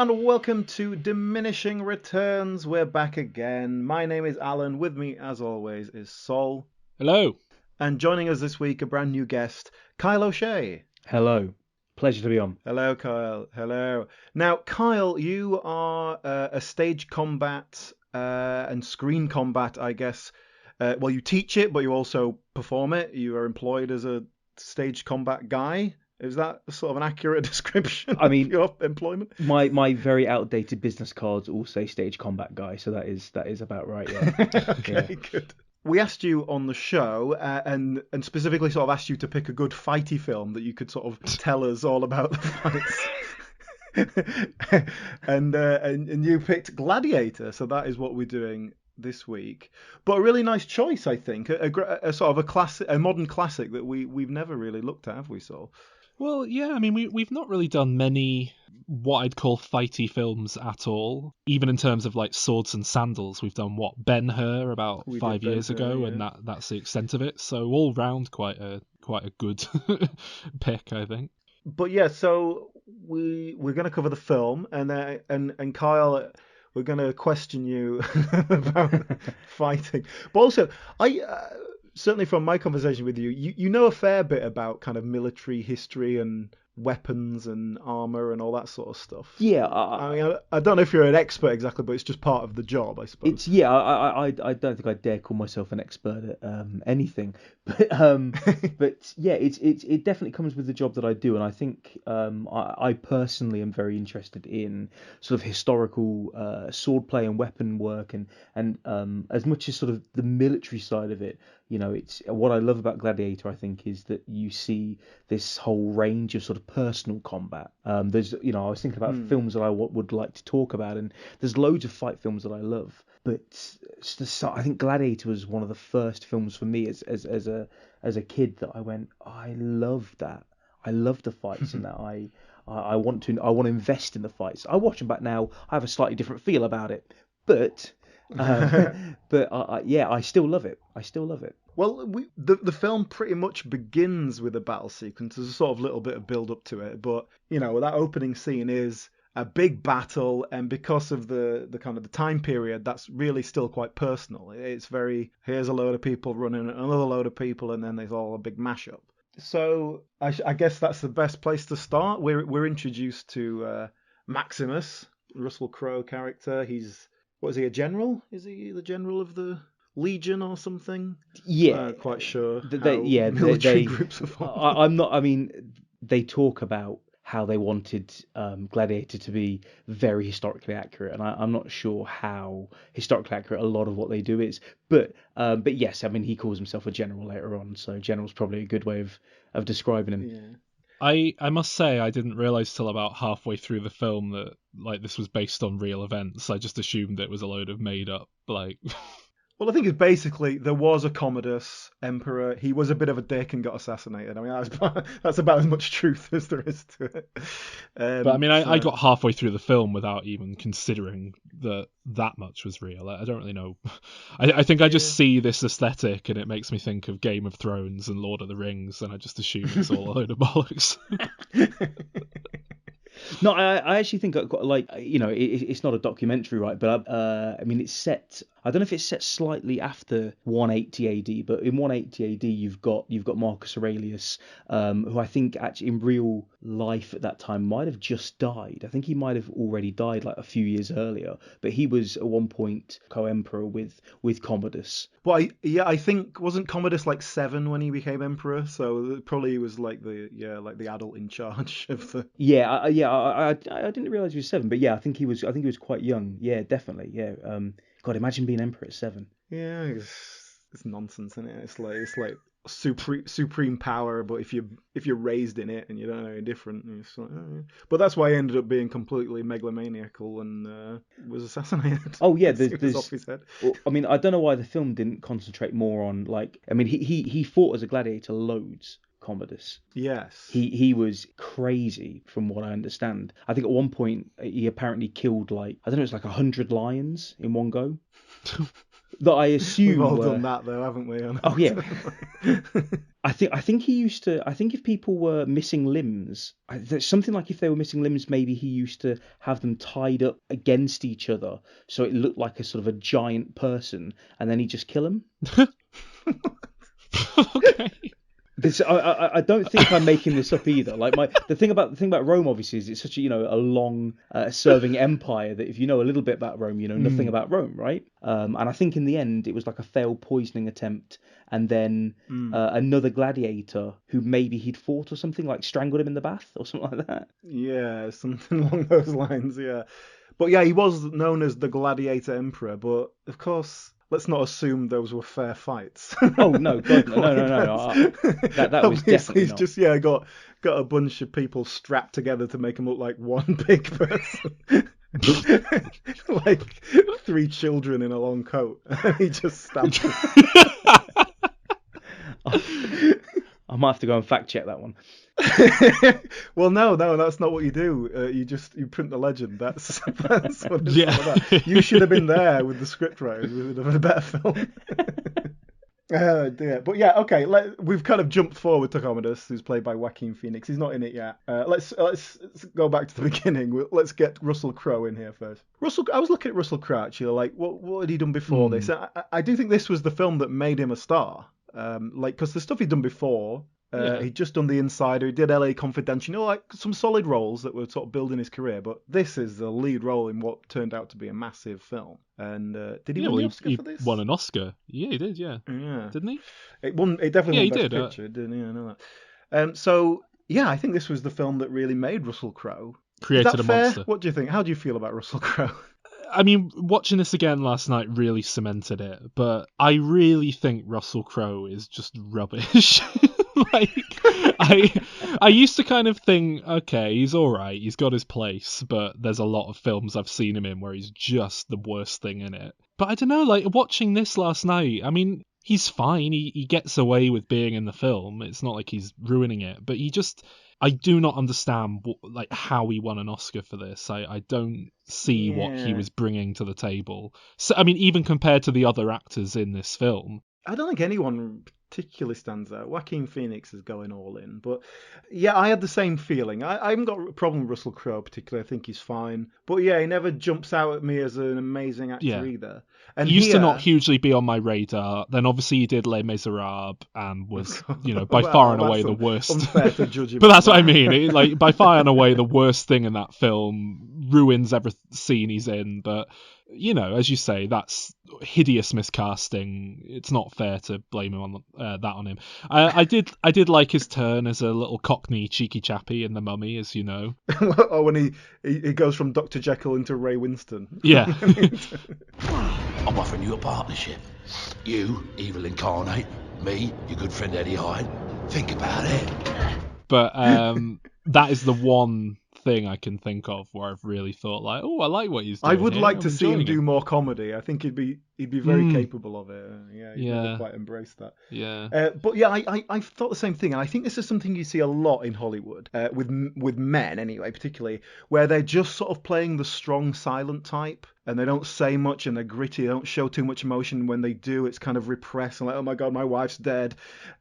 and welcome to Diminishing Returns. We're back again. My name is Alan. With me, as always, is Sol. Hello. And joining us this week, a brand new guest, Kiel O'Shea. Hello. Pleasure to be on. Hello, Kiel. Hello. Now, Kiel, you are a stage combat and screen combat, I guess. Well, you teach it, but you also perform it. You are employed as a stage combat guy. Is that sort of an accurate description of your employment? My very outdated business cards all say stage combat guy, so that is about right, yeah. Okay, good. We asked you on the show and specifically sort of asked you to pick a good fighty film that you could sort of tell us all about the fights. and you picked Gladiator, so that is what we're doing this week. But a really nice choice, I think. A sort of a classic, a modern classic that we've never really looked at, have we, Sol? Well, yeah, I mean, we've not really done many what I'd call fighty films at all. Even in terms of like swords and sandals, we've done Ben-Hur about 5 years ago, yeah. And that's the extent of it. So all round, quite a good pick, I think. But yeah, so we're going to cover the film, and Kiel, we're going to question you about fighting. But also, certainly from my conversation with you, you know a fair bit about kind of military history and weapons and armor and all that sort of stuff. Yeah, I mean, I don't know if you're an expert exactly, but it's just part of the job, I suppose. I don't think I dare call myself an expert at anything, but yeah, it definitely comes with the job that I do, and I think I personally am very interested in sort of historical swordplay and weapon work, and as much as sort of the military side of it. You know, it's what I love about Gladiator, I think, is that you see this whole range of sort of personal combat. There's, I was thinking about films that I would like to talk about, and there's loads of fight films that I love. But I think Gladiator was one of the first films for me as a kid that I went, I love that. I love the fights and that I want to invest in the fights. I watch them back now. I have a slightly different feel about it, but I still love it. Well, the film pretty much begins with a battle sequence. There's a sort of little bit of build up to it, but that opening scene is a big battle, and because of the kind of the time period, that's really still quite personal. It's very, here's a load of people running another load of people, and then there's all a big mashup. So I guess that's the best place to start. We're introduced to Maximus, Russell Crowe character. What is he, a general? Is he the general of the Legion or something? Yeah, quite sure. Military groups are formed. I'm not. I mean, they talk about how they wanted Gladiator to be very historically accurate, and I'm not sure how historically accurate a lot of what they do is. But yes, I mean, he calls himself a general later on, so general's probably a good way of describing him. Yeah. I must say I didn't realise till about halfway through the film that like this was based on real events. I just assumed it was a load of made up like. Well, I think it's basically there was a Commodus emperor. He was a bit of a dick and got assassinated. I mean, that's about as much truth as there is to it. But I mean, I got halfway through the film without even considering that much was real. I don't really know. I think I just see this aesthetic and it makes me think of Game of Thrones and Lord of the Rings, and I just assume it's all a load of bollocks. No, I actually think it's not a documentary, right? But I mean, it's set. I don't know if it's set slightly after 180 AD, but in 180 AD you've got Marcus Aurelius, who I think actually in real life at that time might have just died. I think he might have already died like a few years earlier, but he was at one point co-emperor with Commodus. Well, I think wasn't Commodus like 7 when he became emperor, so probably he was like the adult in charge of the. I didn't realize he was 7, but yeah, I think he was quite young. Yeah, definitely. Yeah. God, imagine being emperor at 7. Yeah, it's nonsense, isn't it? It's like supreme power, but if you're raised in it and you don't know any different, it's like, oh, yeah. But that's why he ended up being completely megalomaniacal and was assassinated. Oh yeah, there's off his head. I mean, I don't know why the film didn't concentrate more on he fought as a gladiator loads. Commodus. Yes. He was crazy from what I understand. I think at one point he apparently killed 100 lions in one go. that I assume we've all were... done that though, haven't we? Oh yeah. I think he used to. I think if people were missing limbs, there's something like if they were missing limbs, maybe he used to have them tied up against each other so it looked like a sort of a giant person, and then he'd just kill them. Okay. I don't think I'm making this up either. Like the thing about Rome obviously is it's such a a long serving empire that if you know a little bit about Rome, you know nothing about Rome, right? And I think in the end it was like a failed poisoning attempt, and then another gladiator who maybe he'd fought or something, like strangled him in the bath or something like that. Yeah, something along those lines. Yeah, but yeah, he was known as the Gladiator Emperor. But of course, let's not assume those were fair fights. Oh no, God, no. That was definitely he's not. just got a bunch of people strapped together to make him look like one big person, like 3 children in a long coat. He just stamped them. I might have to go and fact check that one. Well, no, that's not what you do. You print the legend. That's what it's all about. You should have been there with the scriptwriters. We would have had a better film. Oh dear. But yeah, okay. We've kind of jumped forward to Commodus, who's played by Joaquin Phoenix. He's not in it yet. Let's go back to the beginning. Let's get Russell Crowe in here first. I was looking at Russell Crowe actually. Like, what had he done before this? I do think this was the film that made him a star. Because the stuff he'd done before. He'd just done The Insider, he did LA Confidential, like some solid roles that were sort of building his career, but this is the lead role in what turned out to be a massive film. And did he win the Oscar for this? He won an Oscar. Yeah, he did, yeah. Didn't he? It definitely won Best Picture, didn't he? I know that. So, yeah, I think this was the film that really made Russell Crowe. Created a monster. What do you think? How do you feel about Russell Crowe? I mean, watching this again last night really cemented it, but I really think Russell Crowe is just rubbish. Like, I used to kind of think, okay, he's all right, he's got his place, but there's a lot of films I've seen him in where he's just the worst thing in it. But I don't know, like, watching this last night, I mean, he's fine, he gets away with being in the film, it's not like he's ruining it, but I do not understand how he won an Oscar for this. I don't see what he was bringing to the table. So, I mean, even compared to the other actors in this film. I don't think anyone particularly stands out. Joaquin Phoenix is going all in. But yeah, I had the same feeling. I haven't got a problem with Russell Crowe particularly. I think he's fine. But yeah, he never jumps out at me as an amazing actor either. And he used to not hugely be on my radar. Then obviously he did Les Miserables and was, by far and away the worst. Unfair to judge him. But that's what I mean. By far and away the worst thing in that film, ruins every scene he's in. But as you say, that's hideous miscasting. It's not fair to blame him on that on him. I did like his turn as a little Cockney cheeky chappy in The Mummy, as you know. Oh, when he goes from Dr. Jekyll into Ray Winston. Yeah. I'm offering you a partnership. You, evil incarnate. Me, your good friend Eddie Hyde. Think about it. But that is the one thing I can think of where I've really thought I like what he's doing. I would like to see him do more comedy. I think he'd be very capable of it. He'd never quite embrace that. Yeah. But yeah, I thought the same thing, and I think this is something you see a lot in Hollywood with men anyway, particularly where they're just sort of playing the strong silent type. And they don't say much, and they're gritty. They don't show too much emotion. When they do, it's kind of repressed. And like, oh my god, my wife's dead.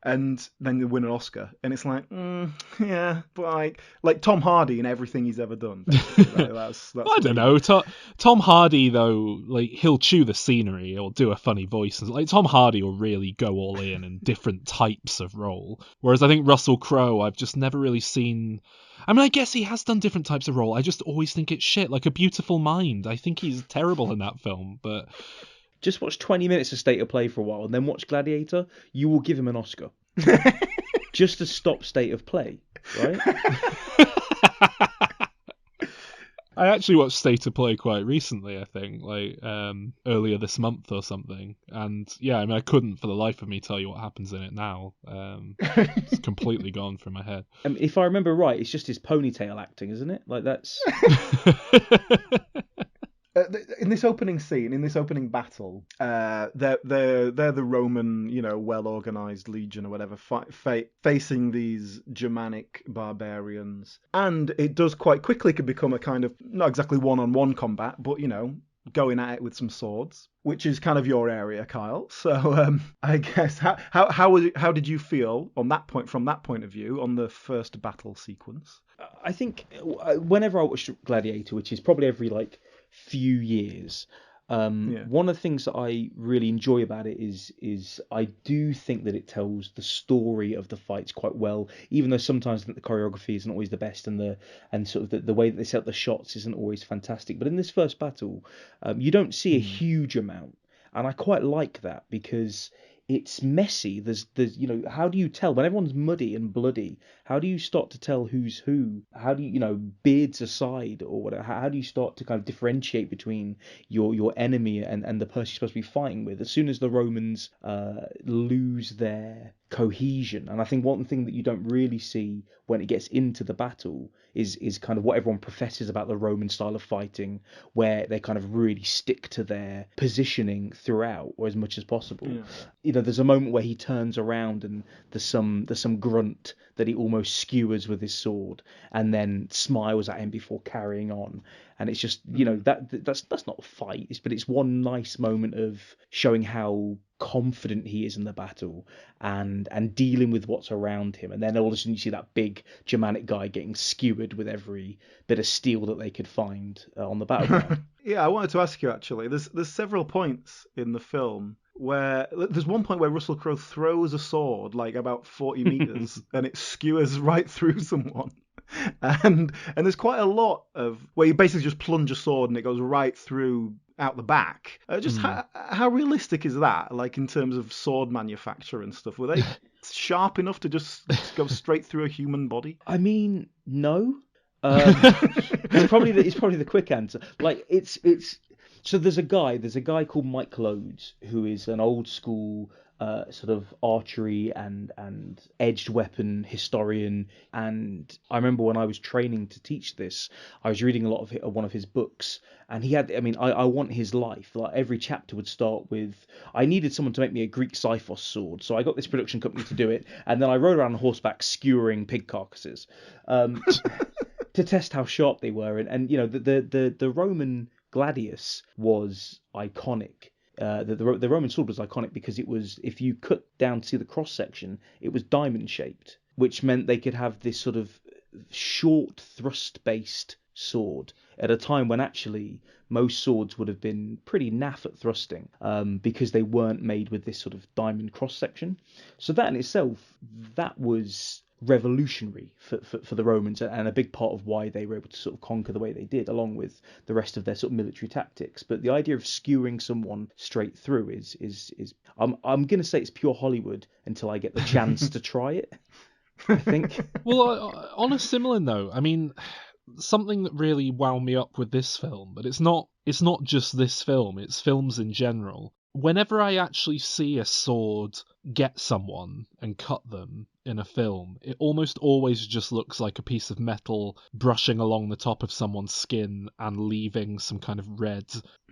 And then they win an Oscar. And it's like, yeah, but like Tom Hardy in everything he's ever done. Right? That's I don't know. Tom Hardy though, like he'll chew the scenery. He'll do a funny voice. And like Tom Hardy will really go all in different types of role. Whereas I think Russell Crowe, I've just never really seen. I mean, I guess he has done different types of role. I just always think it's shit, like A Beautiful Mind. I think he's terrible in that film, but... Just watch 20 minutes of State of Play for a while, and then watch Gladiator. You will give him an Oscar. Just to stop State of Play, right? I actually watched State of Play quite recently, I think, like earlier this month or something. And yeah, I mean, I couldn't for the life of me tell you what happens in it now. It's completely gone from my head. If I remember right, it's just his ponytail acting, isn't it? Like that's... In this opening scene, in this opening battle, they're the Roman, well-organized legion or whatever, facing these Germanic barbarians, and it does quite quickly could become a kind of not exactly one-on-one combat, but going at it with some swords, which is kind of your area, Kyle. So I guess how did you feel on that point, from that point of view, on the first battle sequence? I think whenever I watch Gladiator, which is probably every few years, one of the things that I really enjoy about it is I do think that it tells the story of the fights quite well, even though sometimes I think the choreography isn't always the best, and sort of the way that they set up the shots isn't always fantastic. But in this first battle, you don't see a huge amount, and I quite like that because it's messy. There's how do you tell when everyone's muddy and bloody? How do you start to tell who's who? How do you, beards aside or whatever? How do you start to kind of differentiate between your enemy and the person you're supposed to be fighting with? As soon as the Romans lose their cohesion, and I think one thing that you don't really see when it gets into the battle is kind of what everyone professes about the Roman style of fighting, where they kind of really stick to their positioning throughout, or as much as possible. There's a moment where he turns around and there's some grunt that he almost skewers with his sword, and then smiles at him before carrying on. And it's just that's not a fight, but it's one nice moment of showing how confident he is in the battle and dealing with what's around him. And then all of a sudden you see that big Germanic guy getting skewered with every bit of steel that they could find on the battleground. I wanted to ask you actually. There's several points in the film where there's one point where Russell Crowe throws a sword about 40 meters and it skewers right through someone. And there's quite a lot of where you basically just plunge a sword and it goes right through out the back. How realistic is that? In terms of sword manufacture and stuff, were they sharp enough to just go straight through a human body? I mean, no. It's probably the quick answer. So there's a guy called Mike Lodes who is an old school sort of archery and edged weapon historian, and I remember when I was training to teach this, I was reading a lot of one of his books, and he had, I want his life. Every chapter would start with, I needed someone to make me a Greek Scyphos sword, so I got this production company to do it, and then I rode around on horseback skewering pig carcasses to test how sharp they were, and the Roman gladius was iconic. The Roman sword was iconic because it was, if you cut down to see the cross section, it was diamond shaped, which meant they could have this sort of short thrust based sword at a time when actually most swords would have been pretty naff at thrusting, because they weren't made with this sort of diamond cross section. So that in itself, that was revolutionary for the Romans, and a big part of why they were able to sort of conquer the way they did, along with the rest of their sort of military tactics. But the idea of skewering someone straight through is I'm going to say it's pure Hollywood until I get the chance to try it, I think. Well, on a similar note, something that really wound me up with this film, but it's not just this film, it's films in general. Whenever I actually see a sword get someone and cut them in a film, it almost always just looks like a piece of metal brushing along the top of someone's skin and leaving some kind of red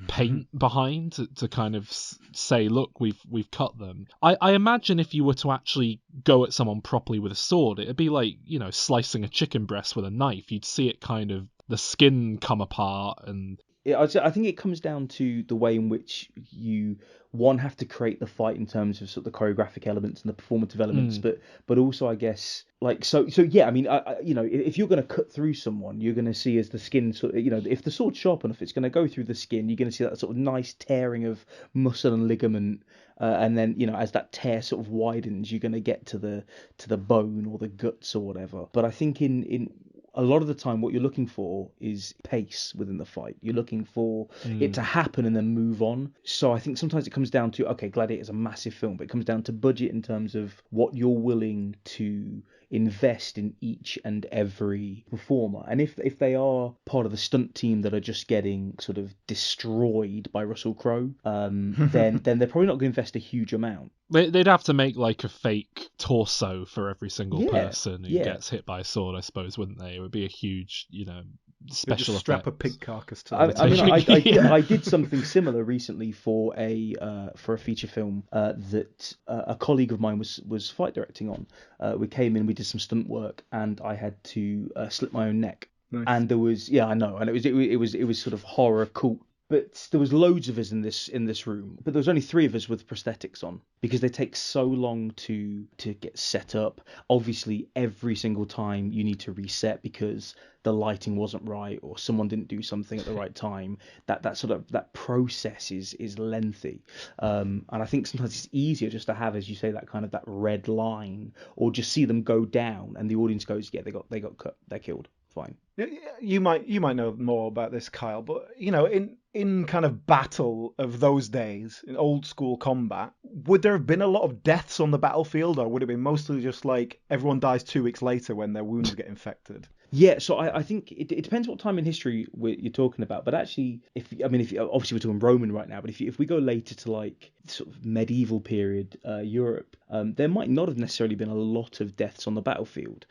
paint behind to kind of say, look, we've cut them. I imagine if you were to actually go at someone properly with a sword, it'd be like, slicing a chicken breast with a knife. You'd see it kind of, the skin come apart. And I think it comes down to the way in which you have to create the fight in terms of sort of the choreographic elements and the performative elements, but also I guess if you're going to cut through someone, you're going to see as the skin sort of, if the sword's sharp enough, it's going to go through the skin. You're going to see that sort of nice tearing of muscle and ligament, and then as that tear sort of widens, you're going to get to the bone or the guts or whatever. But I think in a lot of the time, what you're looking for is pace within the fight. You're looking for it to happen and then move on. So I think sometimes it comes down to, okay, Gladiator is a massive film, but it comes down to budget in terms of what you're willing to invest in each and every performer. And if they are part of the stunt team that are just getting sort of destroyed by Russell Crowe, then they're probably not going to invest a huge amount. They'd have to make like a fake torso for every single person who gets hit by a sword, I suppose, wouldn't they? It would be a huge, special just strap a pig carcass to it. I did something similar recently for a feature film that a colleague of mine was fight directing on. We came in, we did some stunt work, and I had to slit my own neck. Nice. And there was, I know, and it was sort of horror cult But there was loads of us in this room, but there was only 3 of us with prosthetics on because they take so long to get set up. Obviously, every single time you need to reset because the lighting wasn't right or someone didn't do something at the right time. That process is lengthy, and I think sometimes it's easier just to have, as you say, that kind of that red line, or just see them go down and the audience goes, yeah, they got cut, they're killed, fine. You might know more about this, Kyle, but in kind of battle of those days, in old school combat, would there have been a lot of deaths on the battlefield, or would it have been mostly just like everyone dies 2 weeks later when their wounds get infected? Yeah, so I think it depends what time in history you're talking about. But actually, if obviously we're talking Roman right now, but if we go later to like sort of medieval period Europe, there might not have necessarily been a lot of deaths on the battlefield,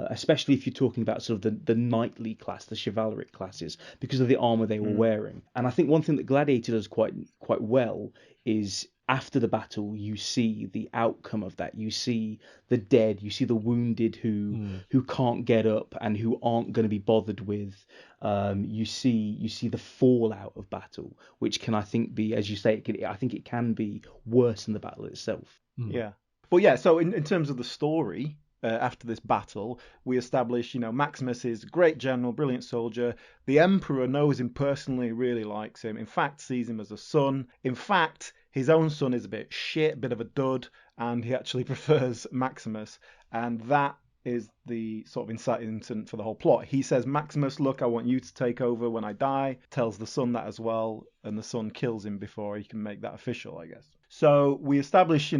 especially if you're talking about sort of the knightly class, the chivalric classes, because of the armor they were wearing. And I think one thing that Gladiator does quite well is, after the battle, you see the outcome of that. You see the dead, you see the wounded who can't get up and who aren't going to be bothered with. You see the fallout of battle, which can, I think, be, as you say, I think it can be worse than the battle itself. Yeah. But yeah, so in terms of the story, after this battle, we establish, Maximus is a great general, brilliant soldier. The Emperor knows him personally, really likes him. In fact, sees him as a son. In fact, his own son is a bit shit, a bit of a dud, and he actually prefers Maximus. And that is the sort of inciting incident for the whole plot. He says, Maximus, look, I want you to take over when I die. Tells the son that as well, and the son kills him before he can make that official, I guess. So we establish,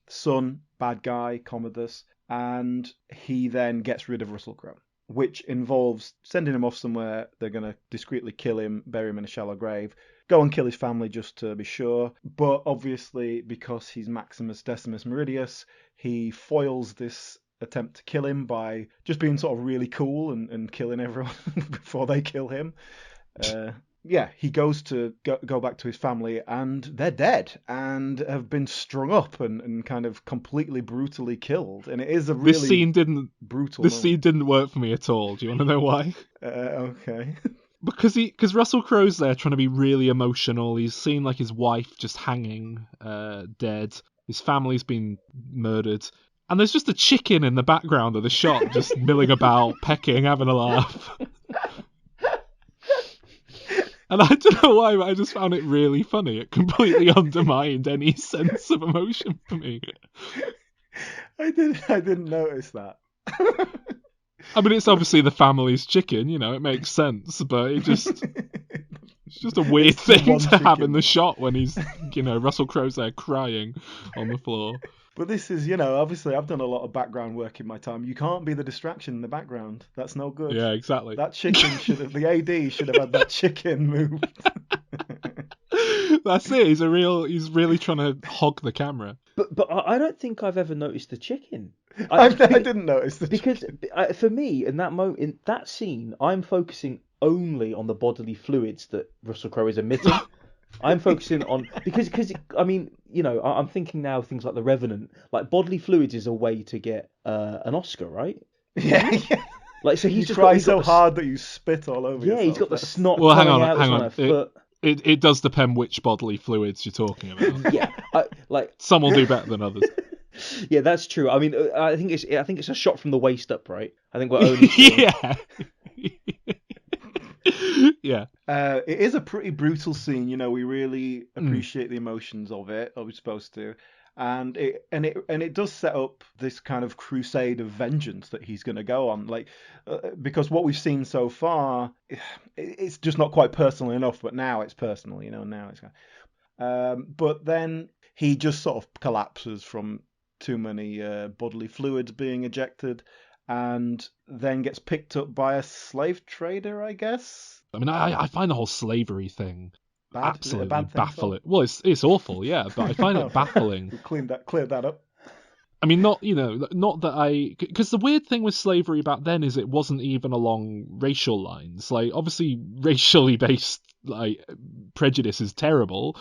son, bad guy, Commodus, and he then gets rid of Russell Crowe, which involves sending him off somewhere. They're going to discreetly kill him, bury him in a shallow grave, go and kill his family just to be sure. But obviously, because he's Maximus Decimus Meridius, he foils this attempt to kill him by just being sort of really cool and killing everyone before they kill him. He goes to go back to his family, and they're dead and have been strung up and kind of completely brutally killed. And it is a really brutal. This scene didn't work for me at all. Do you want to know why? Okay. Because Russell Crowe's there trying to be really emotional. He's seen like his wife just hanging, dead. His family's been murdered. And there's just a chicken in the background of the shot, just milling about, pecking, having a laugh. And I don't know why, but I just found it really funny. It completely undermined any sense of emotion for me. I didn't notice that. I mean, it's obviously the family's chicken, it makes sense, but it's just a weird thing to have in the shot when he's, Russell Crowe's there crying on the floor. But this is, obviously I've done a lot of background work in my time. You can't be the distraction in the background. That's no good. Yeah, exactly. That chicken the AD should have had that chicken moved. That's it. He's really trying to hog the camera. But I don't think I've ever noticed the chicken. I didn't notice the chicken. Because for me, in that scene, I'm focusing only on the bodily fluids that Russell Crowe is emitting. I'm focusing on because I'm thinking now of things like The Revenant. Like, bodily fluids is a way to get an Oscar, right? Yeah. Like, so he's try so hard that you spit all over yourself. Yeah, he's got the snot. Well, hang out on. His foot. It does depend which bodily fluids you're talking about. Yeah, some will do better than others. Yeah, that's true. I mean, I think it's a shot from the waist up, right? I think we're only yeah. Yeah. It is a pretty brutal scene. We really appreciate the emotions of it. Or we're supposed to. And it does set up this kind of crusade of vengeance that he's going to go on, because what we've seen so far, it's just not quite personal enough. But now it's personal, Now it's. But then he just sort of collapses from too many bodily fluids being ejected, and then gets picked up by a slave trader, I guess. I mean, I find the whole slavery thing absolutely baffling. So? Well, it's awful, yeah, but I find it baffling. Cleared that up. I mean, not that because the weird thing with slavery back then is it wasn't even along racial lines. Like, obviously, racially based prejudice is terrible,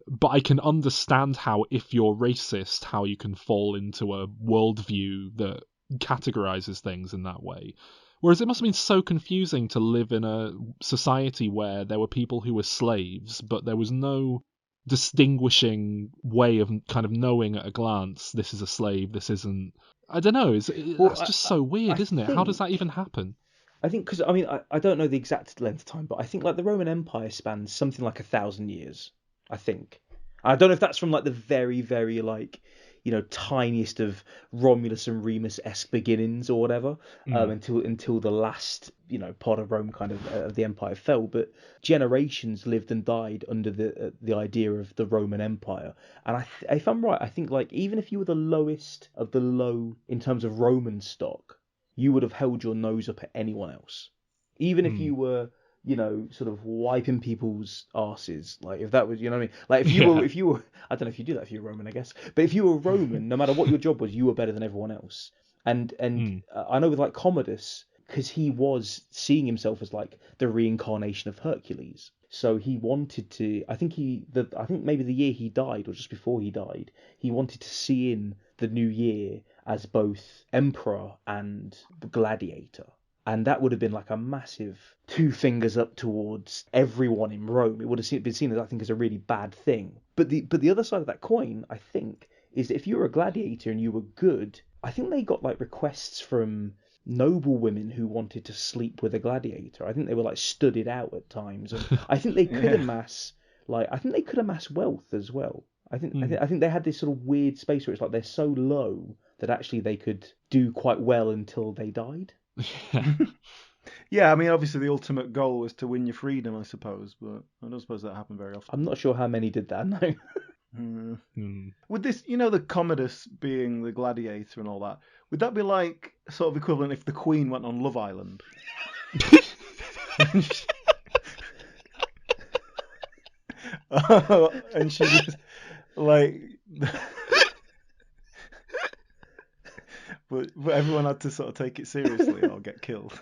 but I can understand how, if you're racist, how you can fall into a worldview that categorizes things in that way. Whereas it must have been so confusing to live in a society where there were people who were slaves, but there was no distinguishing way of kind of knowing at a glance, this is a slave, this isn't. I don't know. That's just so weird, isn't it? How does that even happen? I think because I don't know the exact length of time, but I think like the Roman Empire spans something like 1,000 years. I think. I don't know if that's from like the very, very like, tiniest of Romulus and Remus-esque beginnings or whatever, until the last, part of Rome kind of the empire fell. But generations lived and died under the idea of the Roman Empire. And if I'm right, I think like even if you were the lowest of the low in terms of Roman stock, you would have held your nose up at anyone else, even if you were, sort of wiping people's asses. Like if that was, you know what I mean? Like if you were, I don't know if you do that if you're Roman, I guess. But if you were Roman, no matter what your job was, you were better than everyone else. And I know with like Commodus, because he was seeing himself as like the reincarnation of Hercules. So he wanted to. I think maybe the year he died or just before he died, he wanted to see in the new year as both emperor and gladiator. And that would have been like a massive 2 fingers up towards everyone in Rome. It would have been seen as, I think, as a really bad thing. But the other side of that coin, I think, is that if you were a gladiator and you were good, I think they got like requests from noble women who wanted to sleep with a gladiator. I think they were like studied out at times, and I think they could amass wealth as well. I think they had this sort of weird space where it's like they're so low that actually they could do quite well until they died. Yeah, I mean, obviously the ultimate goal was to win your freedom, I suppose, but I don't suppose that happened very often. I'm not sure how many did that, no. Would this, the Commodus being the gladiator and all that, would that be like sort of equivalent if the Queen went on Love Island? And she just like, but everyone had to sort of take it seriously or get killed.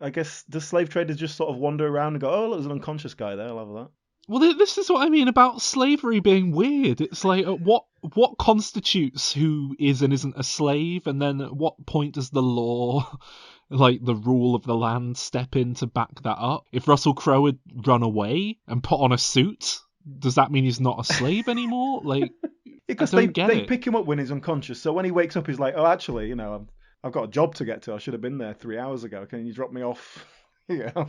I guess the slave traders just sort of wander around and go, oh, look, there's an unconscious guy there, I'll have that. Well, this is what I mean about slavery being weird. It's like, what constitutes who is and isn't a slave, and then at what point does the law, like the rule of the land, step in to back that up? If Russell Crowe had run away and put on a suit, does that mean he's not a slave anymore? Like, because they pick him up when he's unconscious, so when he wakes up, he's like, oh, actually, I've got a job to get to. I should have been there 3 hours ago. Can you drop me off? Yeah,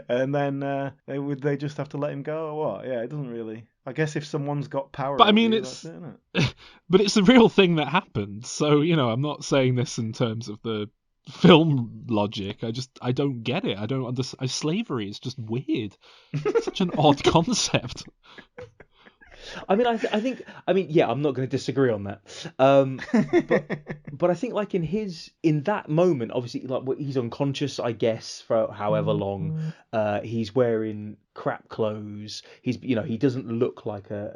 and then they just have to let him go or what? Yeah, it doesn't really. I guess if someone's got power, but I mean, that's it, isn't it? But it's a real thing that happened. So I'm not saying this in terms of the film logic. I don't get it. I don't understand. Slavery is just weird. It's such an odd concept. I mean, I'm not going to disagree on that. But I think like in that moment, obviously, like he's unconscious, I guess, for however long. He's wearing crap clothes. He doesn't look like a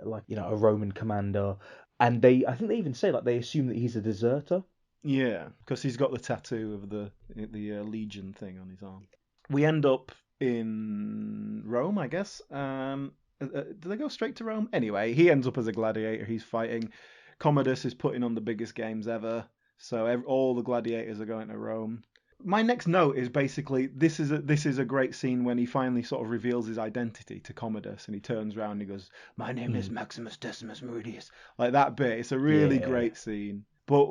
Roman commander. And I think they even say like they assume that he's a deserter. Yeah, because he's got the tattoo of the legion thing on his arm. We end up in Rome, I guess. Do they go straight to Rome? Anyway, he ends up as a gladiator. He's fighting. Commodus is putting on the biggest games ever. So all the gladiators are going to Rome. My next note is basically this is a great scene when he finally sort of reveals his identity to Commodus, and he turns around and he goes, "My name is Maximus Decimus Meridius." Like that bit. It's a really great scene. But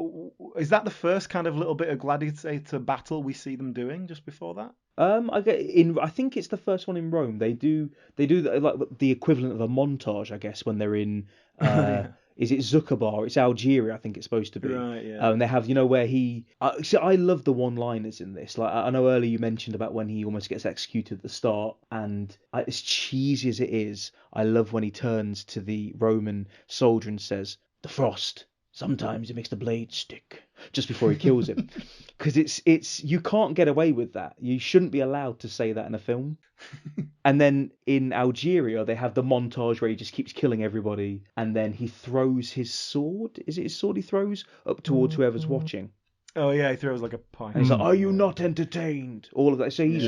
is that the first kind of little bit of gladiator battle we see them doing just before that? I think it's the first one in Rome. They do like the equivalent of a montage, I guess, when they're in. Is it Zuccobar? It's Algeria, I think it's supposed to be. Right, yeah. And they have, where he. I love the one-liners in this. Like I know earlier you mentioned about when he almost gets executed at the start, and as cheesy as it is, I love when he turns to the Roman soldier and says, "The frost. Sometimes it makes the blade stick," just before he kills him. Because it's you can't get away with that. You shouldn't be allowed to say that in a film. And then in Algeria, they have the montage where he just keeps killing everybody, and then he throws his sword. Is it his sword he throws up towards whoever's watching? Oh yeah, he throws like a pint. And he's like, "Are you not entertained?" All of that. So he's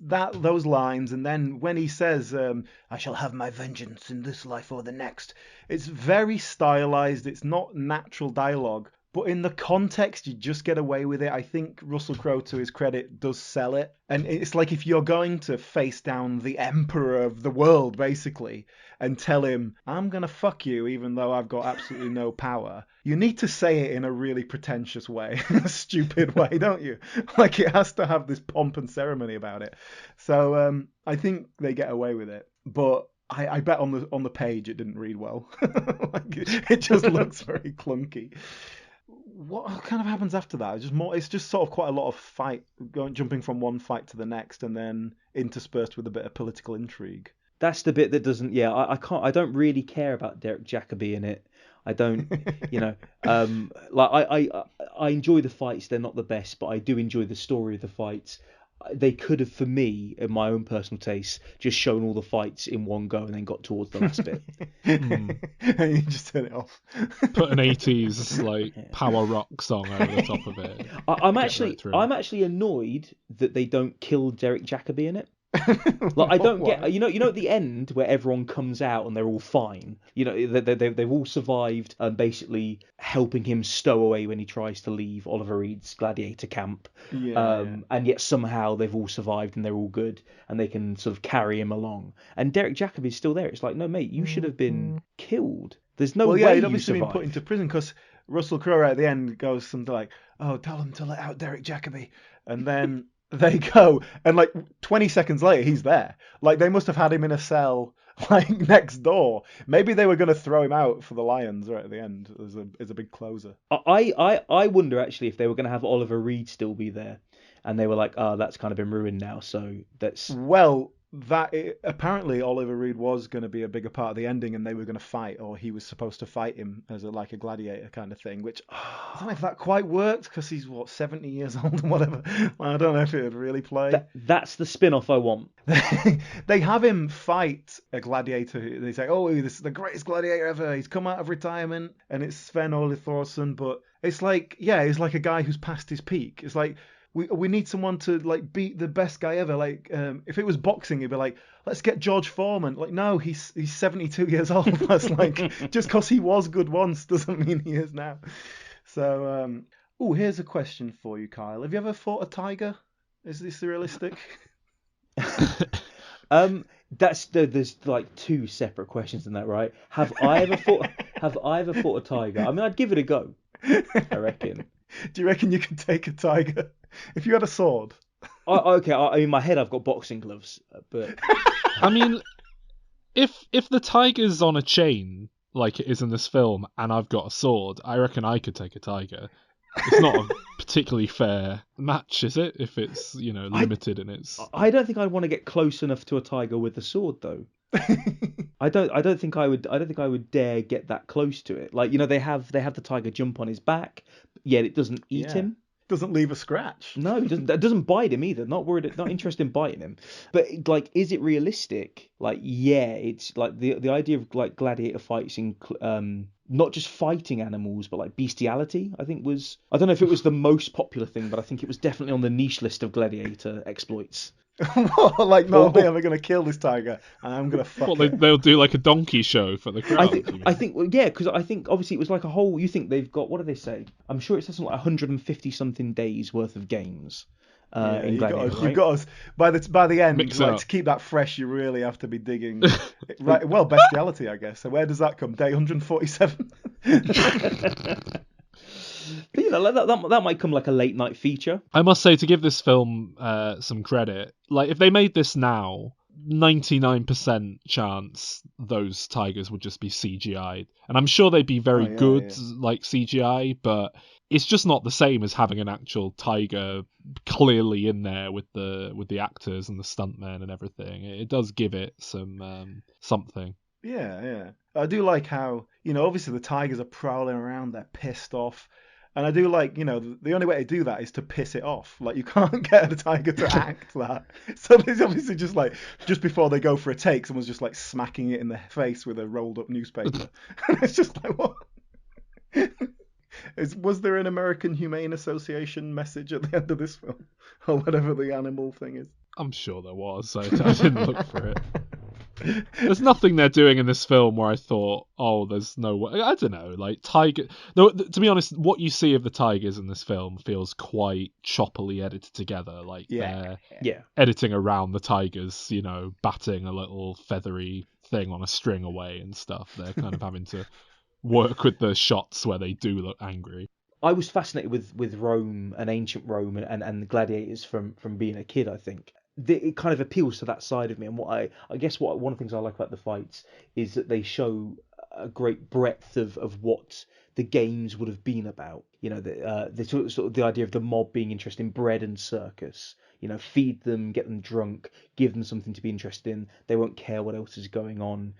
those lines, and then when he says, "I shall have my vengeance in this life or the next," it's very stylized. It's not natural dialogue, But in the context, you just get away with it. I think Russell Crowe, to his credit, does sell it. And it's like if you're going to face down the emperor of the world, basically, and tell him, I'm going to fuck you even though I've got absolutely no power, you need to say it in a really pretentious way, a stupid way, don't you? Like it has to have this pomp and ceremony about it. So I think they get away with it. But I bet on the page it didn't read well. Like it just looks very clunky. What kind of happens after that? It's just sort of quite a lot of fight, jumping from one fight to the next, and then interspersed with a bit of political intrigue. That's the bit that doesn't. Yeah, I don't really care about Derek Jacobi in it. I don't, I enjoy the fights. They're not the best, but I do enjoy the story of the fights. They could have, for me, in my own personal taste, just shown all the fights in one go and then got towards the last bit. And you just turn it off. Put an 80s power rock song over the top of it. I'm actually annoyed that they don't kill Derek Jacobi in it. Like I don't get, you know at the end where everyone comes out and they're all fine, they've all survived, basically helping him stow away when he tries to leave Oliver Reed's Gladiator camp, and yet somehow they've all survived and they're all good and they can sort of carry him along, and Derek Jacobi's still there. It's like, no mate, you should have been killed. There's no way he'd obviously been put into prison, because Russell Crowe at the end goes something like, oh, tell them to let out Derek Jacobi, and then they go, and like 20 seconds later, he's there. Like they must have had him in a cell like next door. Maybe they were going to throw him out for the Lions right at the end as a big closer. I wonder actually if they were going to have Oliver Reed still be there, and they were like, oh, that's kind of been ruined now. So that's apparently Oliver Reed was going to be a bigger part of the ending, and they were going to fight, or he was supposed to fight him as a gladiator kind of thing, which I don't know if that quite worked, because he's 70 years old or whatever. I don't know if it would really play. That's the spin-off I want. They have him fight a gladiator. They say, oh, this is the greatest gladiator ever, he's come out of retirement, and it's Sven Ole Thorsen, but it's like, he's like a guy who's past his peak. It's like, we need someone to like beat the best guy ever. Like if it was boxing, it'd be like, let's get George Foreman. Like, no, he's 72 years old. That's like, just because he was good once doesn't mean he is now. So here's a question for you, Kyle. Have you ever fought a tiger? Is this realistic? There's like two separate questions in that, right? Have I ever fought a tiger? I mean, I'd give it a go, I reckon. Do you reckon you could take a tiger if you had a sword? In my head I've got boxing gloves, but I mean, if the tiger's on a chain like it is in this film, and I've got a sword, I reckon I could take a tiger. It's not a particularly fair match, is it? If it's limited in its. I don't think I'd want to get close enough to a tiger with a sword, though. I don't think I would dare get that close to it. Like, they have the tiger jump on his back, yet it doesn't eat him. Doesn't leave a scratch. No, it doesn't bite him either. Not interested in biting him. But like, is it realistic? Like, yeah, it's like the idea of like gladiator fights in not just fighting animals, but like bestiality. I don't know if it was the most popular thing, but I think it was definitely on the niche list of gladiator exploits. Like, not only am I going to kill this tiger, and I'm going to fuck it. They'll do like a donkey show for the crowd. I think, because I think obviously it was like a whole. You think they've got, what do they say? I'm sure it says something like 150 something days worth of games. In Gladiator, right? You've got by the end, to keep that fresh, you really have to be digging. Right, well, bestiality, I guess. So where does that come? Day 147. But that might come like a late night feature. I must say, to give this film some credit, like if they made this now, 99% chance those tigers would just be CGI'd, and I'm sure they'd be very good like CGI, but it's just not the same as having an actual tiger clearly in there with the actors and the stuntmen and everything. It does give it some something. Yeah. I do like how, obviously the tigers are prowling around, they're pissed off. And I do like, the only way to do that is to piss it off. Like, you can't get the tiger to act that. So there's obviously just before they go for a take, someone's just like smacking it in the face with a rolled up newspaper. And it's just like, what? Was there an American Humane Association message at the end of this film? Or whatever the animal thing is? I'm sure there was. I didn't look for it. There's nothing they're doing in this film where I thought, oh, there's no way. I don't know, like tiger. No, to be honest, what you see of the tigers in this film feels quite choppily edited together. Like they're editing around the tigers, batting a little feathery thing on a string away and stuff. They're kind of having to work with the shots where they do look angry. I was fascinated with Rome and ancient Rome and the gladiators from being a kid, I think. It kind of appeals to that side of me, and one of the things I like about the fights is that they show a great breadth of what the games would have been about. The sort of the idea of the mob being interested in bread and circus. Feed them, get them drunk, give them something to be interested in. They won't care what else is going on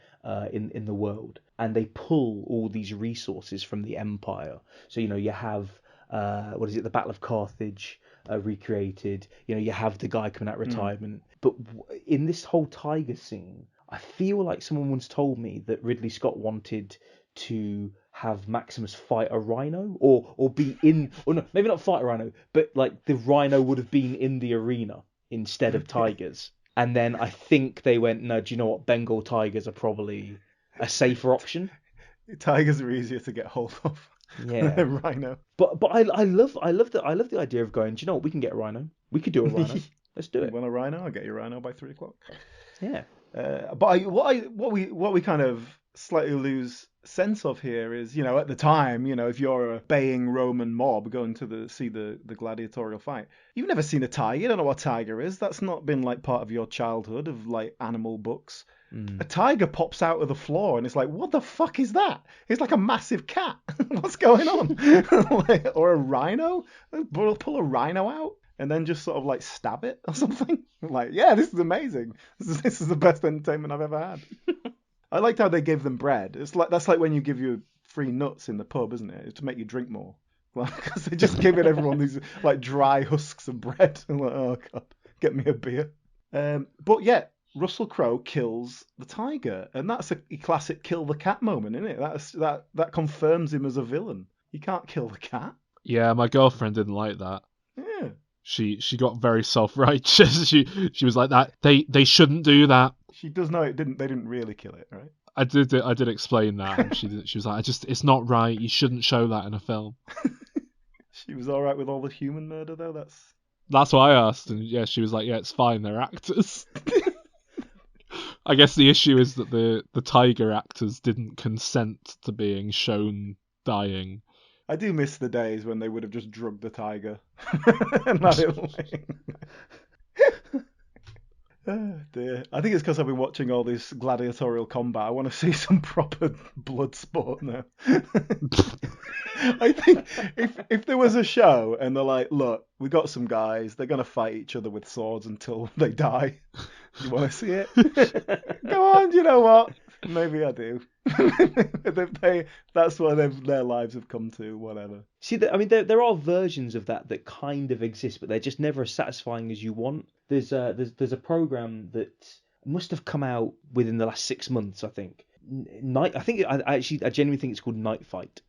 in the world, and they pull all these resources from the empire. So you have the Battle of Carthage. Recreated, you have the guy coming out of retirement. But in this whole tiger scene, I feel like someone once told me that Ridley Scott wanted to have Maximus fight a rhino, or be in, or no, maybe not fight a rhino, but like the rhino would have been in the arena instead of tigers. And then I think they went, no, do you know what? Bengal tigers are probably a safer option. Tigers are easier to get hold of. Yeah, rhino. But I love the idea of going. Do you know what? We can get a rhino. We could do a rhino. Let's do it. You want a rhino? I'll get you a rhino by 3:00. Yeah. What we kind of slightly lose sense of here is, at the time, if you're a baying Roman mob going to see the gladiatorial fight, you've never seen a tiger. You don't know what a tiger is. That's not been like part of your childhood of like animal books. A tiger pops out of the floor and it's like, what the fuck is that? It's like a massive cat. What's going on? Or a rhino? Pull a rhino out and then just sort of like stab it or something. Like, yeah, this is amazing. This is the best entertainment I've ever had. I liked how they gave them bread. That's like when you give you free nuts in the pub, isn't it? It's to make you drink more. Because they just giving everyone these like dry husks of bread. I'm like, oh god, get me a beer. But yeah, Russell Crowe kills the tiger, and that's a classic kill the cat moment, isn't it? That confirms him as a villain. You can't kill the cat. Yeah, my girlfriend didn't like that. Yeah. She got very self-righteous. She was like that. They shouldn't do that. She does know they didn't really kill it, right? I did explain that. And she was like, it's not right. You shouldn't show that in a film. She was all right with all the human murder though. That's what I asked, and yeah, she was like, yeah, it's fine. They're actors. I guess the issue is that the tiger actors didn't consent to being shown dying. I do miss the days when they would have just drugged the tiger and had it away. Oh dear. I think it's because I've been watching all this gladiatorial combat. I want to see some proper blood sport now. I think if there was a show and they're like, look, we got some guys, they're going to fight each other with swords until they die. You want to see it? Go on, you know what? Maybe I do. That's what their lives have come to, whatever. See, there are versions of that kind of exist, but they're just never as satisfying as you want. There's a program that must have come out within the last 6 months, I think. I genuinely think it's called Night Fight.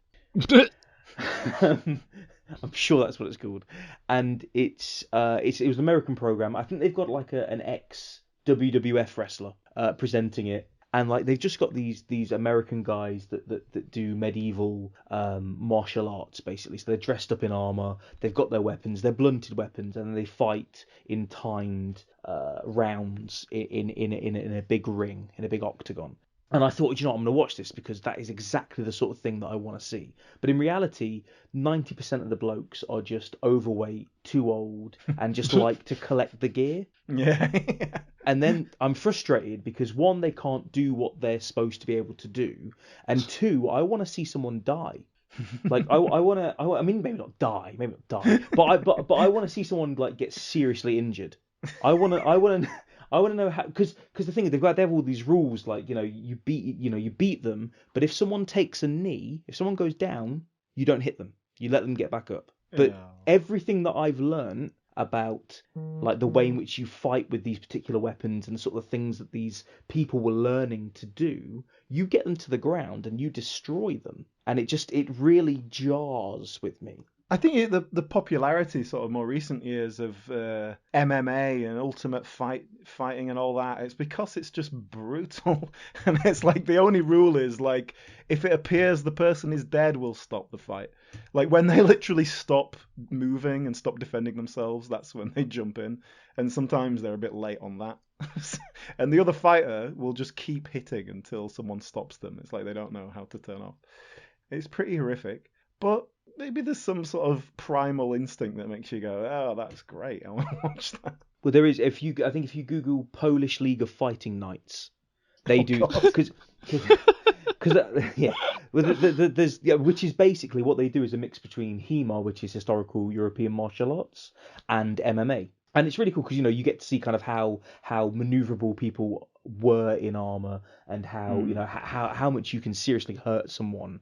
I'm sure that's what it's called, and it was an American program. I think they've got like an ex WWF wrestler presenting it, and like they've just got these American guys that do medieval martial arts basically. So they're dressed up in armor, they've got their weapons, they're blunted weapons, and they fight in timed rounds in a big ring, in a big octagon. And I thought, I'm going to watch this because that is exactly the sort of thing that I want to see. But in reality, 90% of the blokes are just overweight, too old, and just like to collect the gear. Yeah. And then I'm frustrated because, one, they can't do what they're supposed to be able to do. And two, I want to see someone die. Like, I mean, maybe not die, but I want to see someone like get seriously injured. I want to know how, because the thing is, they have all these rules, like, you beat them, but if someone takes a knee, if someone goes down, you don't hit them, you let them get back up. But everything that I've learned about like the way in which you fight with these particular weapons and the sort of things that these people were learning to do, you get them to the ground and you destroy them, and it really jars with me. I think the popularity sort of more recent years of MMA and ultimate fighting and all that, it's because it's just brutal. And it's like the only rule is like if it appears the person is dead, we'll stop the fight. Like when they literally stop moving and stop defending themselves, that's when they jump in. And sometimes they're a bit late on that. And the other fighter will just keep hitting until someone stops them. It's like they don't know how to turn off. It's pretty horrific. But maybe there's some sort of primal instinct that makes you go, "Oh, that's great! I want to watch that." Well, there is. I think if you Google Polish League of Fighting Nights, they do because yeah, well, there's which is basically what they do is a mix between HEMA, which is historical European martial arts, and MMA. And it's really cool because you get to see kind of how maneuverable people were in armor and how how much you can seriously hurt someone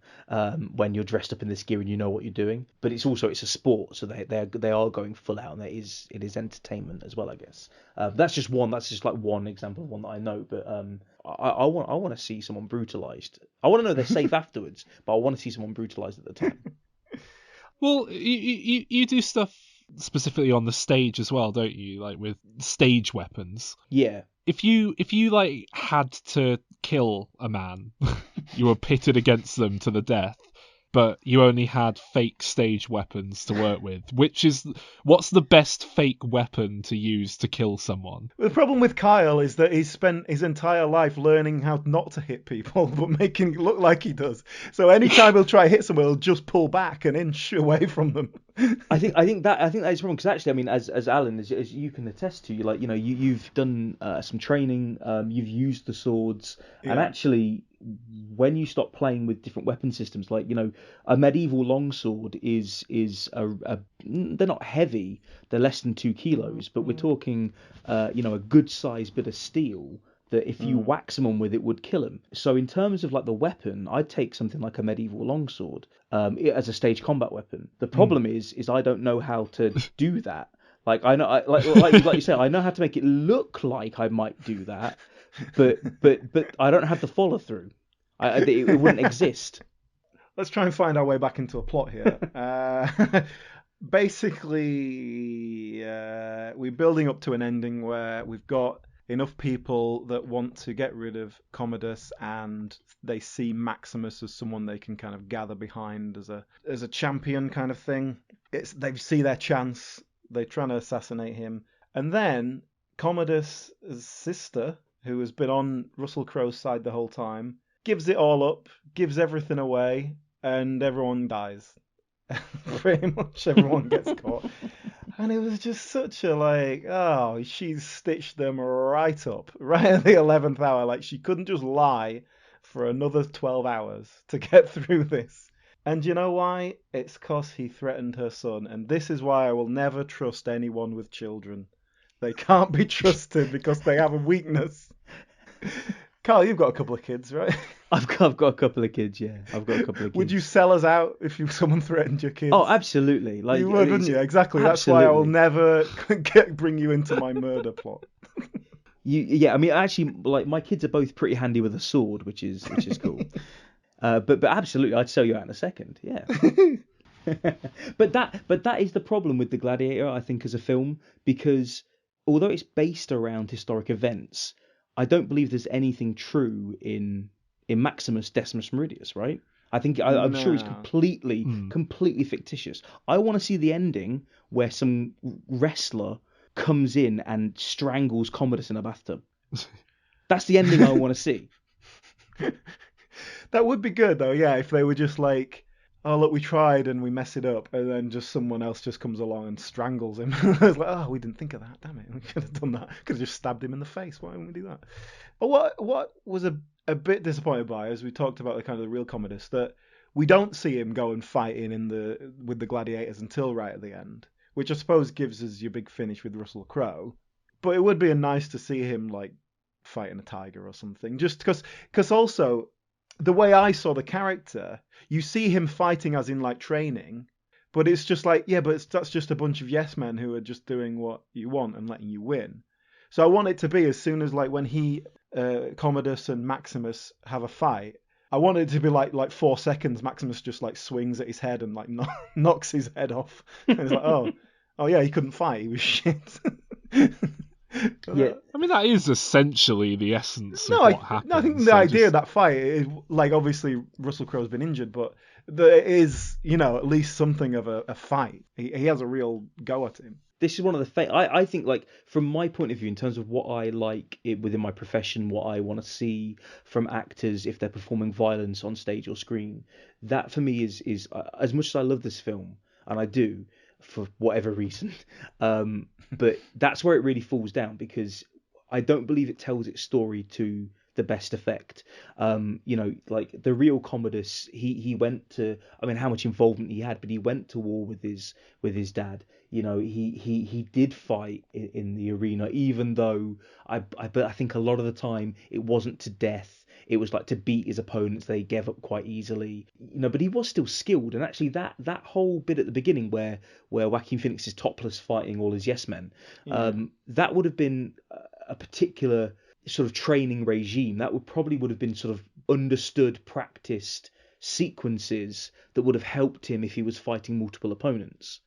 when you're dressed up in this gear and you know what you're doing. But it's a sport, so they are going full out, and it is entertainment as well, I guess. That's just like one example of one that I know. But I want to see someone brutalized. I want to know they're safe afterwards, but I want to see someone brutalized at the time. Well, you do stuff specifically on the stage as well, don't you? Like with stage weapons. Yeah. If you like had to kill a man, you were pitted against them to the death, but you only had fake stage weapons to work with. What's the best fake weapon to use to kill someone? The problem with Kyle is that he's spent his entire life learning how not to hit people, but making it look like he does. So anytime he'll try to hit someone, he'll just pull back an inch away from them. I think that is wrong because actually, I mean, as Alan, as you can attest to, you've done some training, you've used the swords, and actually, when you stop playing with different weapon systems, like a medieval longsword is they're not heavy, they're less than 2 kilos, but we're talking a good sized bit of steel that if you whack someone with it would kill him. So in terms of like the weapon, I'd take something like a medieval longsword as a stage combat weapon. The problem is I don't know how to do that. Like I know, like you say, I know how to make it look like I might do that, but I don't have the follow through. It wouldn't exist. Let's try and find our way back into a plot here. Basically, we're building up to an ending where we've got enough people that want to get rid of Commodus, and they see Maximus as someone they can kind of gather behind as a champion kind of thing. They see their chance. They're trying to assassinate him, and then Commodus' sister, who has been on Russell Crowe's side the whole time, gives it all up, gives everything away, and everyone dies. Pretty much everyone gets caught. And it was just such a she's stitched them right up, right at the 11th hour. Like, she couldn't just lie for another 12 hours to get through this. And you know why? It's 'cause he threatened her son. And this is why I will never trust anyone with children. They can't be trusted because they have a weakness. Carl, you've got a couple of kids, right? I've got a couple of kids, yeah. I've got a couple of kids. Would you sell us out if someone threatened your kids? Oh, absolutely. Like you would, wouldn't you? Exactly. Absolutely. That's why I will never bring you into my murder plot. I mean, actually, like my kids are both pretty handy with a sword, which is cool. But absolutely, I'd sell you out in a second. Yeah. But that is the problem with the Gladiator, I think, as a film, because although it's based around historic events, I don't believe there's anything true in Maximus Decimus Meridius, right? I'm sure he's completely fictitious. I want to see the ending where some wrestler comes in and strangles Commodus in a bathtub. That's the ending I want to see. That would be good, though, yeah, if they were just like, oh, look, we tried and we mess it up, and then just someone else just comes along and strangles him. I was like, oh, we didn't think of that, damn it. We could have done that. Could have just stabbed him in the face. Why didn't we do that? But what was a bit disappointed by, as we talked about the kind of the real Commodus, that we don't see him go and fighting with the gladiators until right at the end, which I suppose gives us your big finish with Russell Crowe. But it would be nice to see him like fighting a tiger or something, just because also the way I saw the character, you see him fighting as in like training, but it's just like, yeah, but that's just a bunch of yes men who are just doing what you want and letting you win. So I want it to be as soon as like when Commodus and Maximus have a fight, I wanted it to be like 4 seconds. Maximus just like swings at his head and like knocks his head off. And it's like, oh yeah, he couldn't fight. He was shit. Yeah, I mean, that is essentially the essence of what happens. No, I think the idea of that fight is, like, obviously Russell Crowe's been injured, but there is, at least something of a fight. He has a real go at him. This is one of the I think, like, from my point of view, in terms of what I like within my profession, what I want to see from actors if they're performing violence on stage or screen, that for me is as much as I love this film, and I do, for whatever reason, but that's where it really falls down, because I don't believe it tells its story to the best effect. Like the real Commodus, he went to, I mean, how much involvement he had, but he went to war with his dad. He did fight in the arena, even though I think a lot of the time it wasn't to death. It was like to beat his opponents. They gave up quite easily, but he was still skilled. And actually, that whole bit at the beginning where Joaquin Phoenix is topless fighting all his yes men, that would have been a particular sort of training regime. That would have been sort of understood, practiced sequences that would have helped him if he was fighting multiple opponents.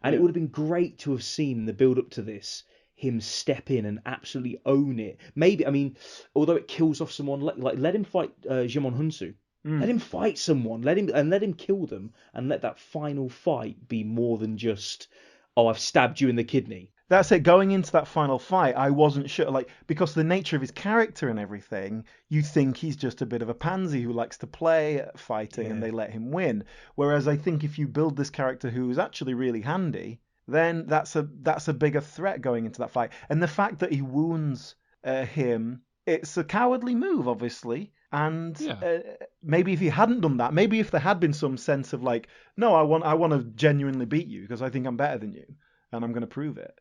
And it would have been great to have seen in the build up to this him step in and absolutely own it. Maybe, I mean, although it kills off someone, let him fight Jimon Hunsu. Let him fight someone. Let him kill them, and let that final fight be more than just, oh, I've stabbed you in the kidney. That's it. Going into that final fight, I wasn't sure, like, because the nature of his character and everything, you think he's just a bit of a pansy who likes to play at fighting, and they let him win. Whereas I think if you build this character who is actually really handy, then that's a bigger threat going into that fight. And the fact that he wounds him, it's a cowardly move, obviously. And maybe if he hadn't done that, maybe if there had been some sense of like, no, I want to genuinely beat you because I think I'm better than you, and I'm going to prove it.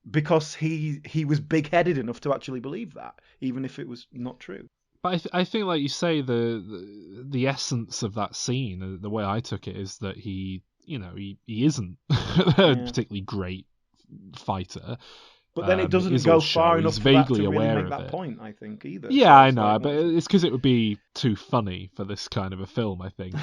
Because he was big-headed enough to actually believe that, even if it was not true. But I think, like you say, the essence of that scene, the way I took it, is that he isn't a particularly great fighter. But then it doesn't go far enough for that to really make that point, I think, either. Yeah, so I know, but it's because it would be too funny for this kind of a film, I think.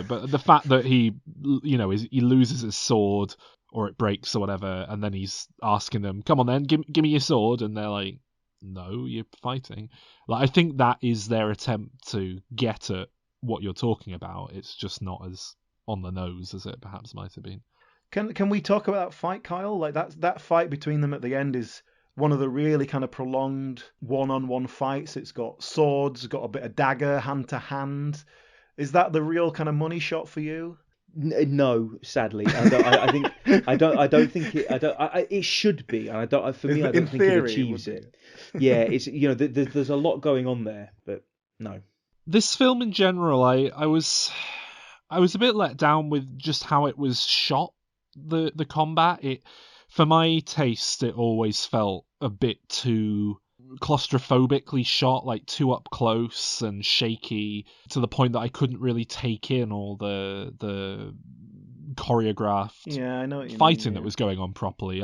But the fact that he loses his sword, or it breaks or whatever, and then he's asking them, come on then, give me your sword, and they're like, no, you're fighting. Like, I think that is their attempt to get at what you're talking about. It's just not as on the nose as it perhaps might have been. Can we talk about that fight, Kyle? Like that fight between them at the end is one of the really kind of prolonged one-on-one fights. It's got swords, got a bit of dagger, hand to hand. Is that the real kind of money shot for you? No, sadly, I don't think it should be, and I don't think it achieves it. Yeah, it's there's a lot going on there, but no. This film in general, I was a bit let down with just how it was shot. The combat, for my taste, it always felt a bit too claustrophobically shot, like too up close and shaky, to the point that I couldn't really take in all the choreographed fighting that was going on properly.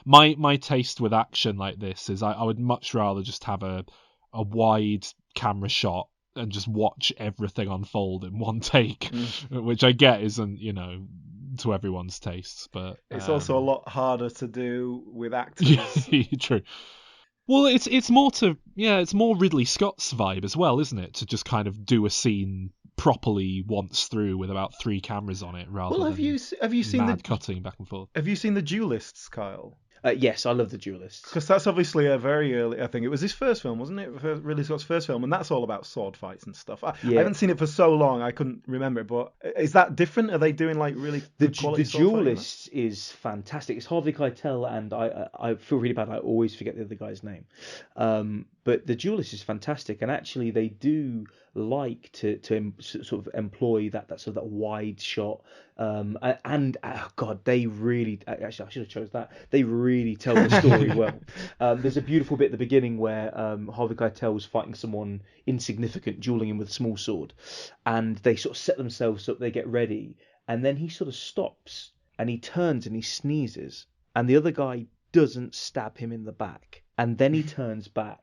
My taste with action like this is I would much rather just have a wide camera shot and just watch everything unfold in one take, which I get isn't, to everyone's tastes, but it's also a lot harder to do with actors. True. Well, it's more Ridley Scott's vibe as well, isn't it? To just kind of do a scene properly once through with about 3 cameras on it, rather than have you seen mad cutting back and forth. Have you seen The Duelists, Kyle? Yes, I love The Duelists. Because that's obviously a very early, I think it was his first film, wasn't it? Ridley Scott's first film, and that's all about sword fights and stuff. I haven't seen it for so long, I couldn't remember it, but is that different? Are they doing like really good quality The Duelists is fantastic. It's Harvey Keitel, and I feel really bad, I always forget the other guy's name. But The Duelists is fantastic, and actually they do like to sort of employ that sort of that wide shot, and God, they really, actually I should have chose that. They really tell the story well. There's a beautiful bit at the beginning where Harvey Keitel is fighting someone insignificant, dueling him with a small sword, and they sort of set themselves up, they get ready, and then he sort of stops and he turns and he sneezes, and the other guy doesn't stab him in the back, and then he turns back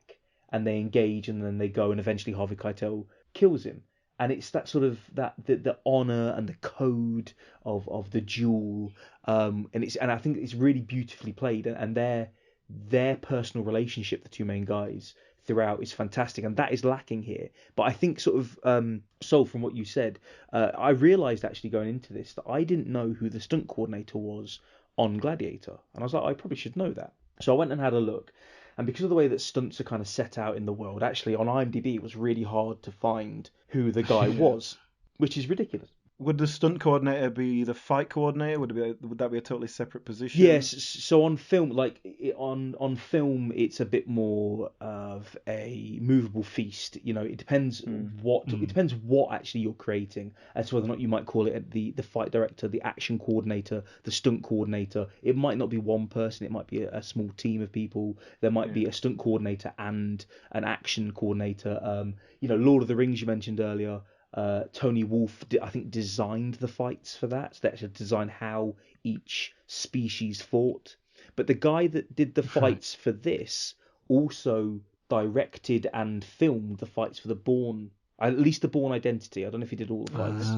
and they engage, and then they go, and eventually Harvey Keitel kills him. And it's that sort of the honor and the code of the duel, and I think it's really beautifully played, and their personal relationship, the two main guys throughout, is fantastic, and that is lacking here. But I think sort of Sol, from what you said, I realised actually going into this that I didn't know who the stunt coordinator was on Gladiator, and I was like, I probably should know that. So I went and had a look. And because of the way that stunts are kind of set out in the world, actually on IMDb it was really hard to find who the guy was, which is ridiculous. Would the stunt coordinator be the fight coordinator? Would that be a totally separate position? Yes. So on film, on film, it's a bit more of a movable feast. It depends it depends what actually you're creating as to whether or not you might call it the fight director, the action coordinator, the stunt coordinator. It might not be one person. It might be a small team of people. There might be a stunt coordinator and an action coordinator. Lord of the Rings you mentioned earlier. Tony Wolff, I think, designed the fights for that. So they actually designed how each species fought. But the guy that did the fights for this also directed and filmed the fights for the Bourne, at least the Bourne Identity. I don't know if he did all the fights.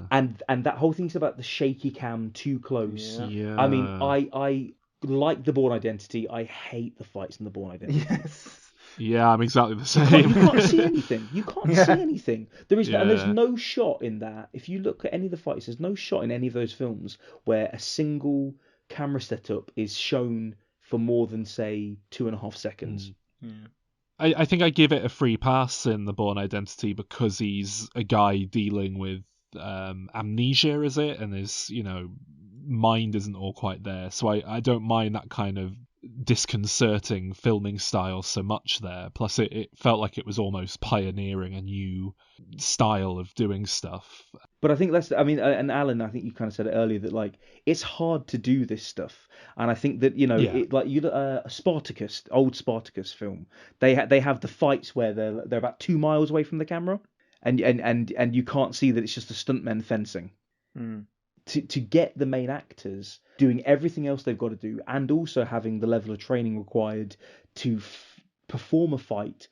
And that whole thing's about the shaky cam, too close. Yeah. I mean, I like the Bourne Identity. I hate the fights in the Bourne Identity. Yes. Yeah, I'm exactly the same. You can't see anything. You can't see anything. And there's no shot in that. If you look at any of the fights, there's no shot in any of those films where a single camera setup is shown for more than, say, 2.5 seconds. I think I give it a free pass in the Bourne Identity because he's a guy dealing with amnesia, is it? And his, mind isn't all quite there. So I don't mind that kind of disconcerting filming style so much there. Plus it felt like it was almost pioneering a new style of doing stuff. But I think and Alan, I think you kind of said it earlier that it's hard to do this stuff, and I think that a Spartacus, old Spartacus film, they have the fights where they're about 2 miles away from the camera, and you can't see that it's just the stuntmen fencing. To get the main actors doing everything else they've got to do, and also having the level of training required to perform a fight,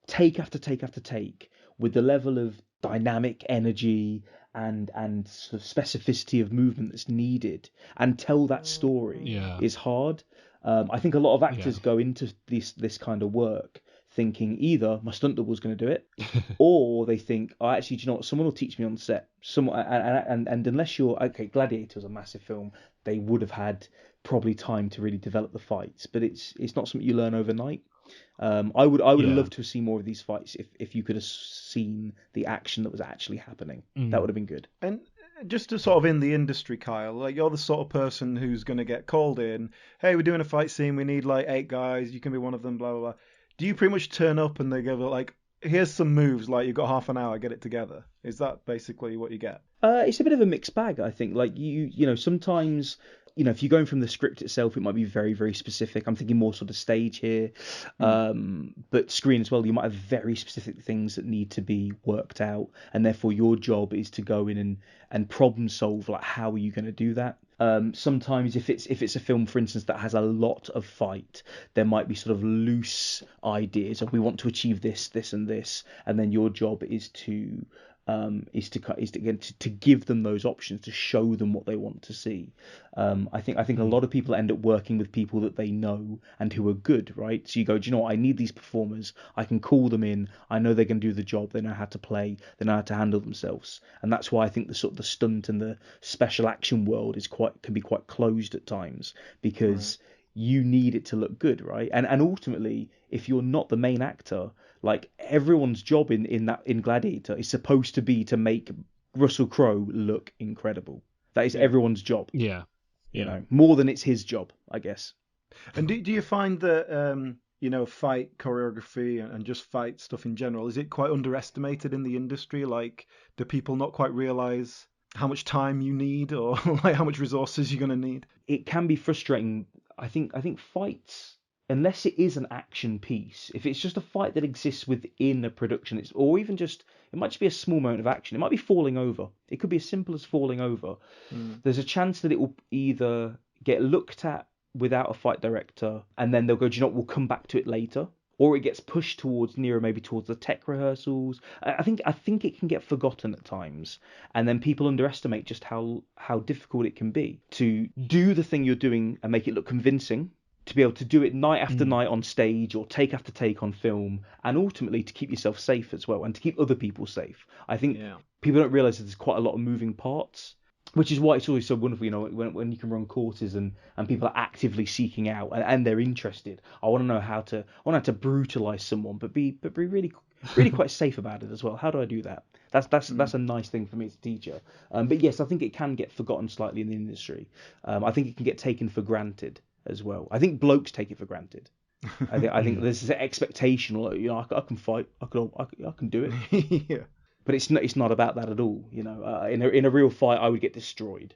take after take after take, with the level of dynamic energy and sort of specificity of movement that's needed, and tell that story is hard. I think a lot of actors go into this kind of work thinking either my stunt double's going to do it, or they think, actually, do you know what? Someone will teach me on set. And unless you're Gladiator was a massive film, they would have had probably time to really develop the fights, but it's not something you learn overnight. I would love to see more of these fights if you could have seen the action that was actually happening. That would have been good. And just to sort of in the industry, Kyle, you're the sort of person who's going to get called in. Hey, we're doing a fight scene. We need 8 guys. You can be one of them. Blah blah blah. Do you pretty much turn up and they go here's some moves, you've got half an hour, get it together? Is that basically what you get? It's a bit of a mixed bag, I think. Sometimes, if you're going from the script itself, it might be very, very specific. I'm thinking more sort of stage here, but screen as well. You might have very specific things that need to be worked out, and therefore your job is to go in and problem solve. How are you going to do that? Sometimes if it's a film, for instance, that has a lot of fight, there might be sort of loose ideas of we want to achieve this, and this, and then your job is to give them those options, to show them what they want to see. I think a lot of people end up working with people that they know and who are good, right? So you go, do you know what? I need these performers. I can call them in. I know they can do the job. They know how to play. They know how to handle themselves. And that's why I think the sort of the stunt and the special action world can be quite closed at times, because you need it to look good, right? And ultimately, if you're not the main actor, everyone's job in Gladiator is supposed to be to make Russell Crowe look incredible. That is everyone's job. Yeah. More than it's his job, I guess. And do you find that fight choreography and just fight stuff in general, is it quite underestimated in the industry? Do people not quite realize how much time you need, or how much resources you're going to need? It can be frustrating. I think fights, unless it is an action piece, if it's just a fight that exists within a production, it might just be a small moment of action. It might be falling over. It could be as simple as falling over. There's a chance that it will either get looked at without a fight director, and then they'll go, do you know what, we'll come back to it later. or it gets pushed towards nearer, maybe towards the tech rehearsals. I think it can get forgotten at times, and then people underestimate just how difficult it can be to do the thing you're doing and make it look convincing, to be able to do it night after night on stage or take after take on film, and ultimately to keep yourself safe as well and to keep other people safe. I think people don't realise that there's quite a lot of moving parts, which is why it's always so wonderful, when you can run courses and people are actively seeking out and they're interested. I want to know how to brutalise someone, but be really quite safe about it as well. How do I do that? That's a nice thing for me as a teacher. But yes, I think it can get forgotten slightly in the industry. I think it can get taken for granted as well. I think blokes take it for granted. I think there's this expectation, I can fight, I can do it. Yeah. But it's not about that at all. In a real fight, I would get destroyed.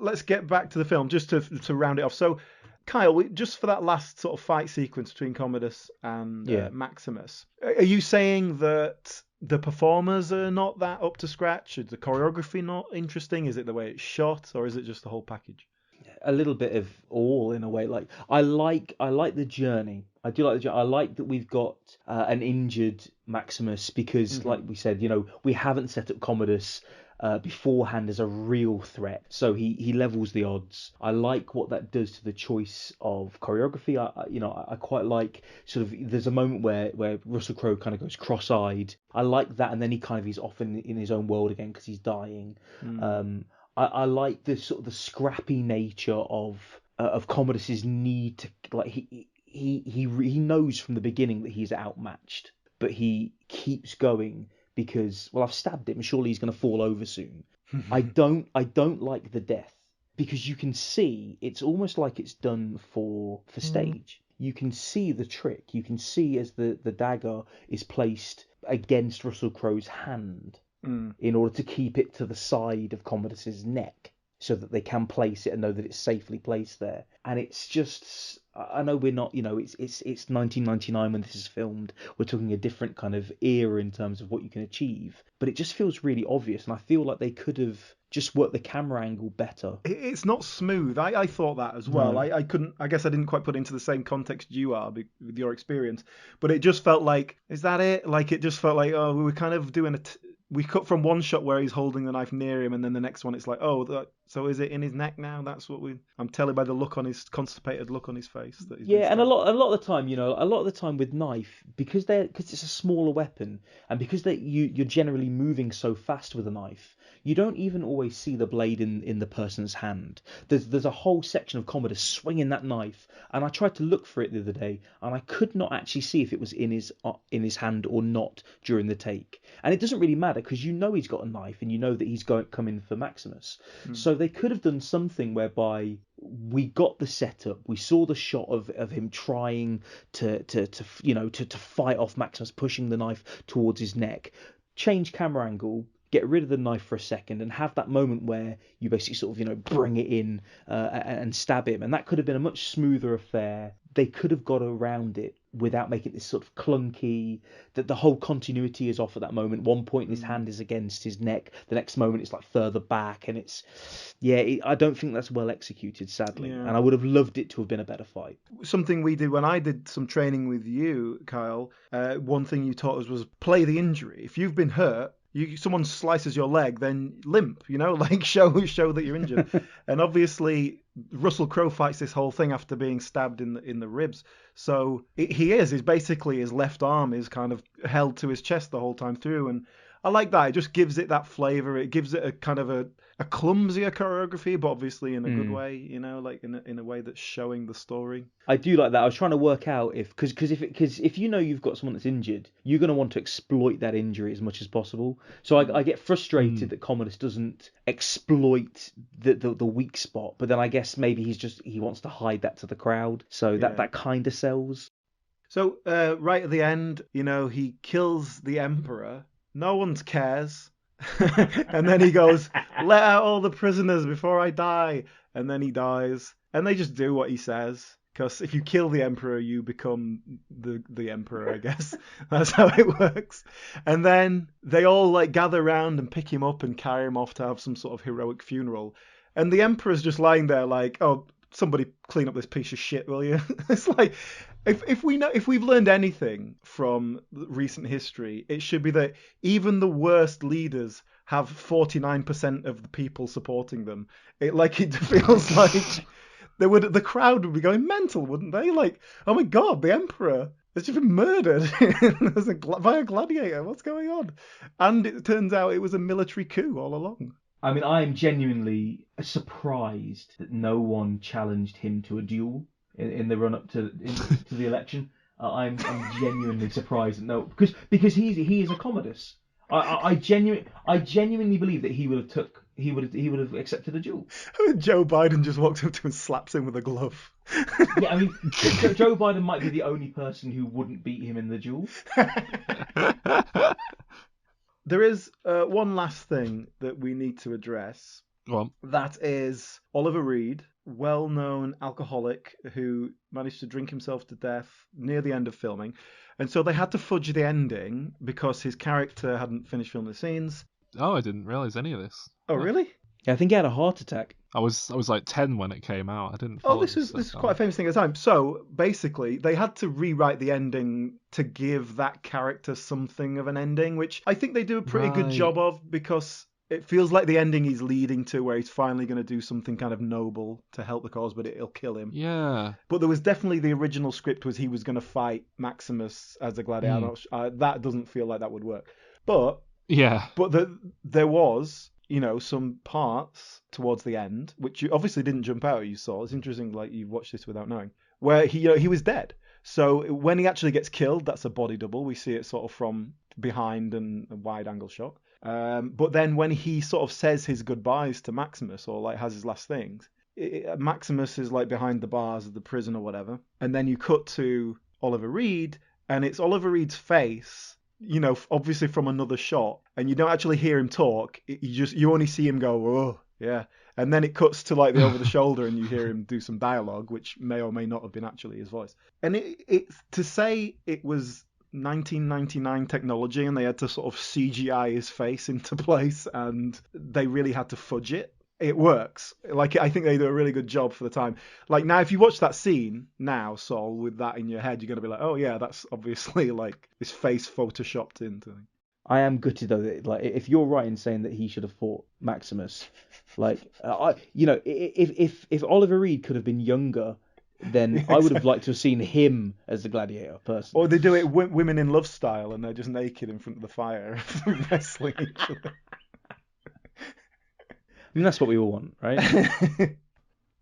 Let's get back to the film just to round it off. So, Kyle, just for that last sort of fight sequence between Commodus and Maximus, are you saying that the performers are not that up to scratch? Is the choreography not interesting? Is it the way it's shot, or is it just the whole package? A little bit of all, in a way. Like I like the journey. I do like the journey. I like that we've got an injured Maximus because, like we said, we haven't set up Commodus beforehand as a real threat, so he levels the odds. I like what that does to the choice of choreography. I quite like sort of, there's a moment where Russell Crowe kind of goes cross-eyed. I like that, and then he kind of is off in his own world again because he's dying. I like the sort of the scrappy nature of Commodus's need to, like, he knows from the beginning that he's outmatched, but he keeps going because, well, I've stabbed him, surely he's going to fall over soon. I don't like the death, because you can see it's almost like it's done for stage. You can see the trick. You can see as the dagger is placed against Russell Crowe's hand, in order to keep it to the side of Commodus's neck so that they can place it and know that it's safely placed there. And it's just, I know we're not, it's 1999 when this is filmed. We're talking a different kind of era in terms of what you can achieve, but it just feels really obvious, and I feel like they could have just worked the camera angle better. It's not smooth. I thought that as well. No. I guess I didn't quite put it into the same context you are with your experience, but it just felt like, is that it? Like, it just felt like, oh, we were kind of doing we cut from one shot where he's holding the knife near him, and then the next one it's like, oh, so is it in his neck now? That's what I'm telling by the look on his constipated look on his face. That and a lot of the time, a lot of the time with knife, because it's a smaller weapon, and because you're generally moving so fast with a knife, you don't even always see the blade in the person's hand. There's a whole section of Commodus swinging that knife, and I tried to look for it the other day, and I could not actually see if it was in his hand or not during the take. And it doesn't really matter, because he's got a knife, and that he's coming for Maximus. So they could have done something whereby we got the setup, we saw the shot of him trying to fight off Maximus, pushing the knife towards his neck, change camera angle, get rid of the knife for a second, and have that moment where you basically sort of, bring it in and stab him. And that could have been a much smoother affair. They could have got around it without making this sort of clunky, that the whole continuity is off at that moment. One point his hand is against his neck, the next moment it's like further back, and I don't think that's well executed, sadly. And I would have loved it to have been a better fight. Something we did when I did some training with you, Kyle, one thing you taught us was play the injury. If you've been hurt, someone slices your leg, then limp, like show that you're injured. And obviously Russell Crowe fights this whole thing after being stabbed in the ribs. So he's basically, his left arm is kind of held to his chest the whole time through. And I like that. It just gives it that flavour. It gives it a kind of a clumsier choreography, but obviously in a good way, like in a way that's showing the story. I do like that. I was trying to work out because if you've got someone that's injured, you're going to want to exploit that injury as much as possible. So I get frustrated that Commodus doesn't exploit the weak spot, but then I guess maybe he wants to hide that to the crowd. So that kind of sells. So right at the end, he kills the Emperor. No one cares. And then he goes, let out all the prisoners before I die. And then he dies. And they just do what he says. Because if you kill the Emperor, you become the Emperor, I guess. That's how it works. And then they all gather around and pick him up and carry him off to have some sort of heroic funeral. And the Emperor's just lying there like, oh, somebody clean up this piece of shit, will you? It's like, If we've learned anything from recent history, it should be that even the worst leaders have 49% of the people supporting them. It feels like the crowd would be going mental, wouldn't they? Like, oh my god, the emperor has just been murdered by a gladiator. What's going on? And it turns out it was a military coup all along. I mean, I am genuinely surprised that no one challenged him to a duel in the run-up to the election. I'm genuinely surprised that no, because he is a Commodus. I genuinely believe that he would have accepted a duel. Joe Biden just walks up to him and slaps him with a glove. Yeah, I mean, Joe Biden might be the only person who wouldn't beat him in the duel. There is one last thing that we need to address. Well, that is Oliver Reed, well-known alcoholic who managed to drink himself to death near the end of filming. And so they had to fudge the ending because his character hadn't finished filming the scenes. Oh, I didn't realise any of this. Oh, really? Yeah, I think he had a heart attack. I was like 10 when it came out. I didn't. Oh, this is quite a famous thing at the time. So basically, they had to rewrite the ending to give that character something of an ending, which I think they do a pretty good job of, because it feels like the ending he's leading to, where he's finally going to do something kind of noble to help the cause, but it'll kill him. Yeah. But there was definitely the original script was he was going to fight Maximus as a gladiator. That doesn't feel like that would work. But yeah. But there was, some parts towards the end, which you obviously didn't jump out. You saw. It's interesting, like you watched this without knowing, where he was dead. So when he actually gets killed, that's a body double. We see it sort of from behind and a wide angle shot. But then when he sort of says his goodbyes to Maximus, or like has his last things, Maximus is like behind the bars of the prison or whatever. And then you cut to Oliver Reed, and it's Oliver Reed's face, obviously from another shot, and you don't actually hear him talk. You only see him go, oh, yeah. And then it cuts to like the over the shoulder, and you hear him do some dialogue, which may or may not have been actually his voice. And it's to say it was 1999 technology and they had to sort of CGI his face into place and they really had to fudge it. It works. Like, I think they do a really good job for the time. Like, now if you watch that scene now, Sol, with that in your head, you're going to be like, oh yeah, that's obviously like his face photoshopped into. I am gutted though that, like, if you're right in saying that he should have fought Maximus, like, if Oliver Reed could have been younger, then exactly. I would have liked to have seen him as the gladiator person. Or they do it women in love style, and they're just naked in front of the fire wrestling each other. I mean, that's what we all want, right?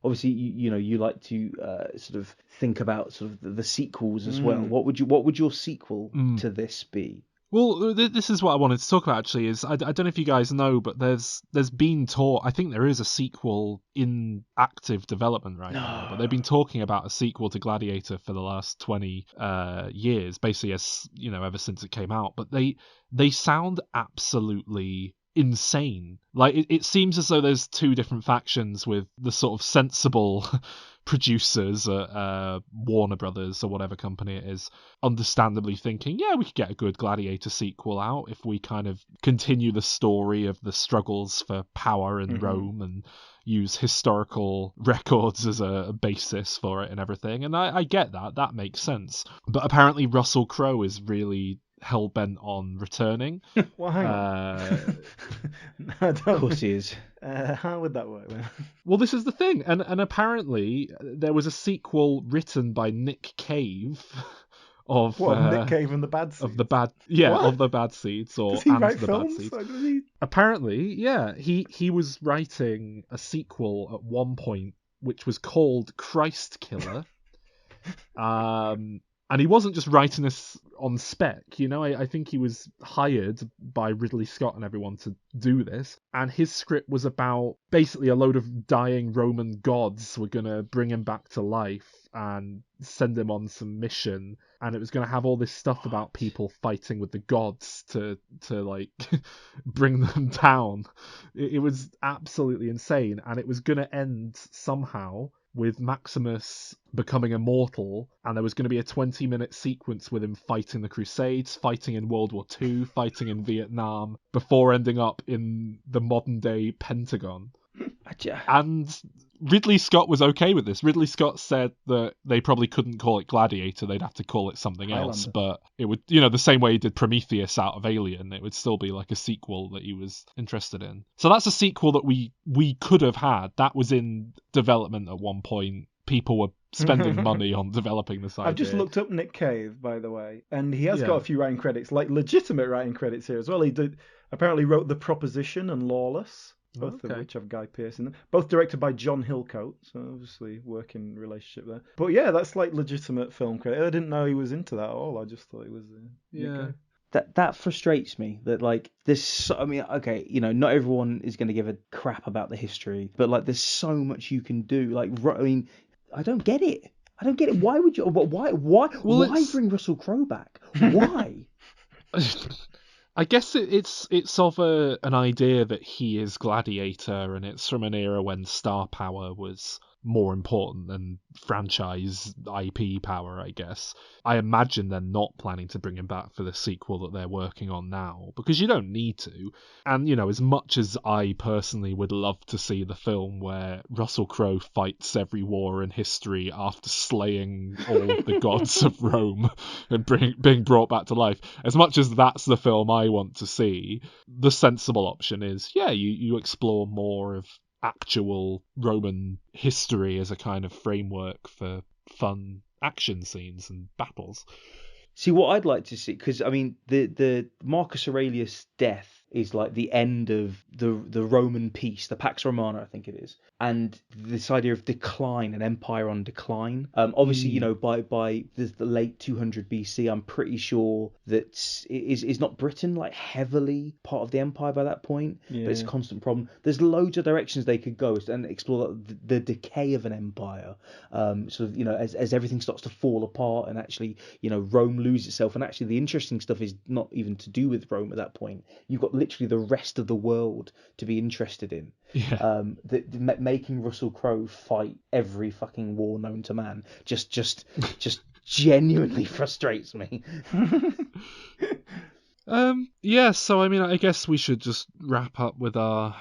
Obviously, you like to sort of think about sort of the sequels as well. What would your sequel to this be? Well, this is what I wanted to talk about, actually, is I don't know if you guys know, but there's been talk, I think there is a sequel in active development right now, but they've been talking about a sequel to Gladiator for the last 20 years, basically, ever since it came out, but they sound absolutely insane. Like, it seems as though there's two different factions, with the sort of sensible producers at Warner Brothers or whatever company it is, understandably thinking, yeah, we could get a good Gladiator sequel out if we kind of continue the story of the struggles for power in Rome and use historical records as a basis for it and everything. And I get that makes sense. But apparently Russell Crowe is really hell-bent on returning. Well, hang on. Of course he is. How would that work then? Well, this is the thing, and apparently there was a sequel written by Nick Cave of Nick Cave and the Bad Seeds? Of the Bad Seeds, or Does he write the films? Bad Seeds. Apparently, yeah, he was writing a sequel at one point which was called Christ Killer. And he wasn't just writing this on spec, I think he was hired by Ridley Scott and everyone to do this. And his script was about basically a load of dying Roman gods were going to bring him back to life and send him on some mission. And it was going to have all this stuff about people fighting with the gods to like bring them down. It was absolutely insane. And it was going to end somehow with Maximus becoming immortal, and there was going to be a 20-minute sequence with him fighting the Crusades, fighting in World War II, fighting in Vietnam, before ending up in the modern-day Pentagon. And Ridley Scott was okay with this. Ridley Scott said that they probably couldn't call it Gladiator, they'd have to call it something else, but it would, the same way he did Prometheus out of Alien, it would still be like a sequel that he was interested in. So that's a sequel that we could have had. That was in development at one point. People were spending money on developing this idea. I've just looked up Nick Cave, by the way, and he has got a few writing credits, like legitimate writing credits here as well. He apparently wrote The Proposition and Lawless, both of which have Guy Pearce in them. Both directed by John Hillcoat, so obviously working relationship there. But yeah, that's like legitimate film credit. I didn't know he was into that at all. I just thought he was Nick Cave. That frustrates me, that like this. I mean, okay, not everyone is going to give a crap about the history, but like there's so much you can do. Like, I mean, I don't get it. Why would you? Why bring Russell Crowe back? Why? I guess it's of an idea that he is Gladiator, and it's from an era when star power was more important than franchise IP power, I guess. I imagine they're not planning to bring him back for the sequel that they're working on now, because you don't need to. And, as much as I personally would love to see the film where Russell Crowe fights every war in history after slaying all of the gods of Rome and being brought back to life, as much as that's the film I want to see, the sensible option is, you explore more of actual Roman history as a kind of framework for fun action scenes and battles. See, what I'd like to see, because I mean, the Marcus Aurelius death is like the end of the Roman peace, the Pax Romana, I think it is, and this idea of decline, an empire on decline. Obviously, by the late 200 BC, I'm pretty sure that is not Britain like heavily part of the empire by that point, but it's a constant problem. There's loads of directions they could go and explore the decay of an empire, sort of, as everything starts to fall apart, and actually, Rome loses itself. And actually, the interesting stuff is not even to do with Rome at that point. You've got literally the rest of the world to be interested in. Making Russell Crowe fight every fucking war known to man just genuinely frustrates me. So I mean, I guess we should just wrap up with our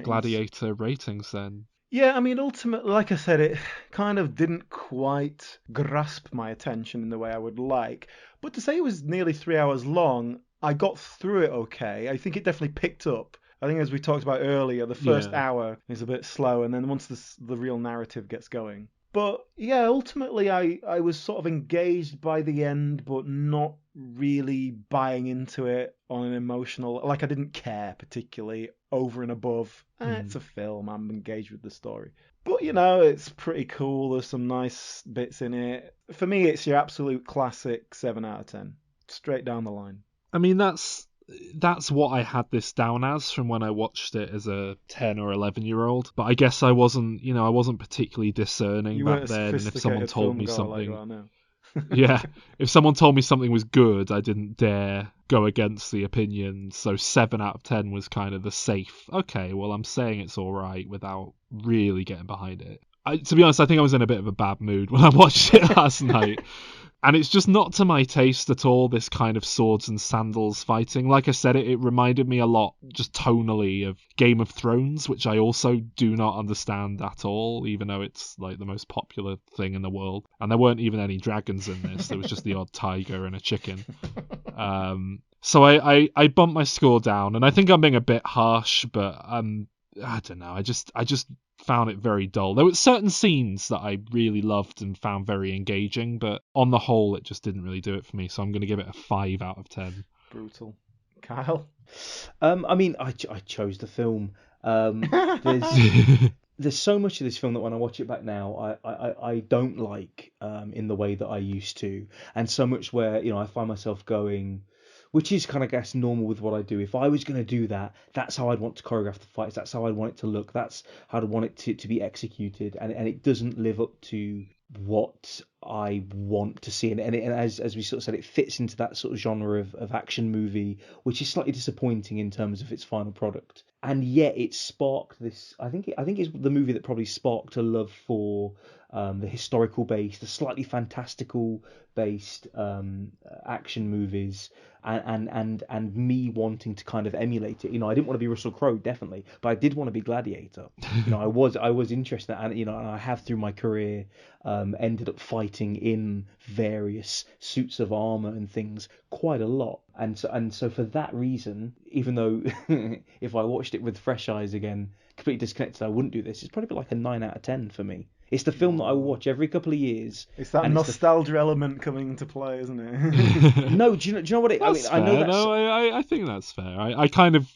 Gladiator ratings then. Yeah, I mean, ultimately, like I said, it kind of didn't quite grasp my attention in the way I would like. But to say it was nearly 3 hours long, I got through it okay. I think it definitely picked up. I think, as we talked about earlier, the first hour is a bit slow, and then once the real narrative gets going. But yeah, ultimately, I was sort of engaged by the end, but not really buying into it on an emotional... Like, I didn't care particularly over and above. It's a film, I'm engaged with the story. But, it's pretty cool. There's some nice bits in it. For me, it's your absolute classic 7 out of 10. Straight down the line. I mean, that's what I had this down as from when I watched it as a 10 or 11-year-old. But I guess I wasn't particularly discerning back then. And if someone told me something... if someone told me something was good, I didn't dare go against the opinion. So 7 out of 10 was kind of the safe, okay, well, I'm saying it's all right without really getting behind it. To be honest, I think I was in a bit of a bad mood when I watched it last night. And it's just not to my taste at all, this kind of swords and sandals fighting. Like I said, it reminded me a lot, just tonally, of Game of Thrones, which I also do not understand at all, even though it's like the most popular thing in the world. And there weren't even any dragons in this. There was just the odd tiger and a chicken. So I bumped my score down, and I think I'm being a bit harsh, but I don't know. I just found it very dull. There were certain scenes that I really loved and found very engaging, but on the whole, it just didn't really do it for me. So I'm going to give it a 5 out of 10. Brutal. Kyle? I mean, I chose the film. There's so much of this film that when I watch it back now, I don't like in the way that I used to, and so much where I find myself going, which is kind of, I guess, normal with what I do. If I was going to do that, that's how I'd want to choreograph the fights. That's how I'd want it to look. That's how I'd want it to be executed. And it doesn't live up to what I want to see. And as we sort of said, it fits into that sort of genre of action movie, which is slightly disappointing in terms of its final product. And yet it sparked this. I think it's the movie that probably sparked a love for the historical based, the slightly fantastical based action movies, and me wanting to kind of emulate it. I didn't want to be Russell Crowe, definitely, but I did want to be Gladiator. I was interested, and I have through my career ended up fighting in various suits of armor and things quite a lot. And so for that reason, even though if I watched it with fresh eyes again, completely disconnected, I wouldn't do this. It's probably like a 9 out of 10 for me. It's the film that I will watch every couple of years. It's that nostalgia element coming into play, isn't it? No, do you know what it? That's I know fair. that's. No, I think that's fair. I kind of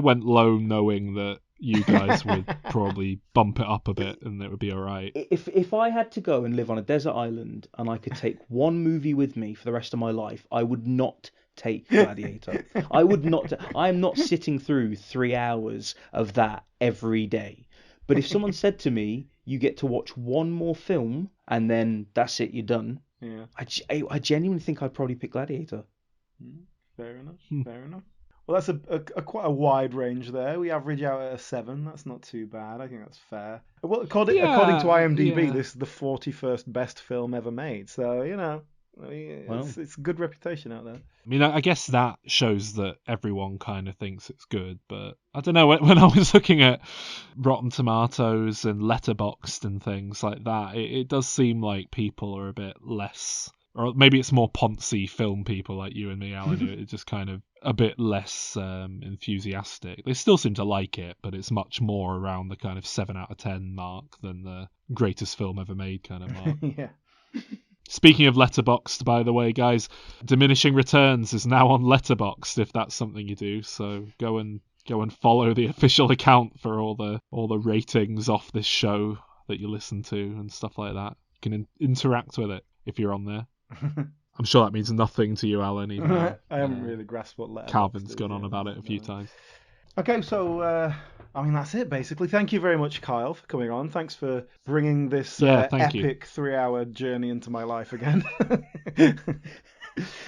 went low, knowing that you guys would probably bump it up a bit, and it would be all right. If I had to go and live on a desert island and I could take one movie with me for the rest of my life, I would not take Gladiator. I would not. I'm not sitting through 3 hours of that every day. But if someone said to me, you get to watch one more film and then that's it, you're done. Yeah. I genuinely think I'd probably pick Gladiator. Fair enough. Fair enough. Well, that's a quite a wide range there. We average out at a 7. That's not too bad. I think that's fair. Well, according to IMDb, this is the 41st best film ever made. So, it's a good reputation out there. I mean, I guess that shows that everyone kind of thinks it's good, but I don't know, when I was looking at Rotten Tomatoes and Letterboxd and things like that, it does seem like people are a bit less, or maybe it's more poncy film people like you and me, Alan, it's just kind of a bit less enthusiastic. They still seem to like it, but it's much more around the kind of 7 out of 10 mark than the greatest film ever made kind of mark. Yeah. Speaking of Letterboxd, by the way, guys, Diminishing Returns is now on Letterboxd if that's something you do. So go and follow the official account for all the ratings off this show that you listen to and stuff like that. You can interact with it if you're on there. I'm sure that means nothing to you, Alan. Even though, I haven't really grasped what Letterboxd Calvin's is, gone on about it a few times. Okay, so that's it basically. Thank you very much, Kyle, for coming on. Thanks for bringing this epic 3-hour journey into my life again.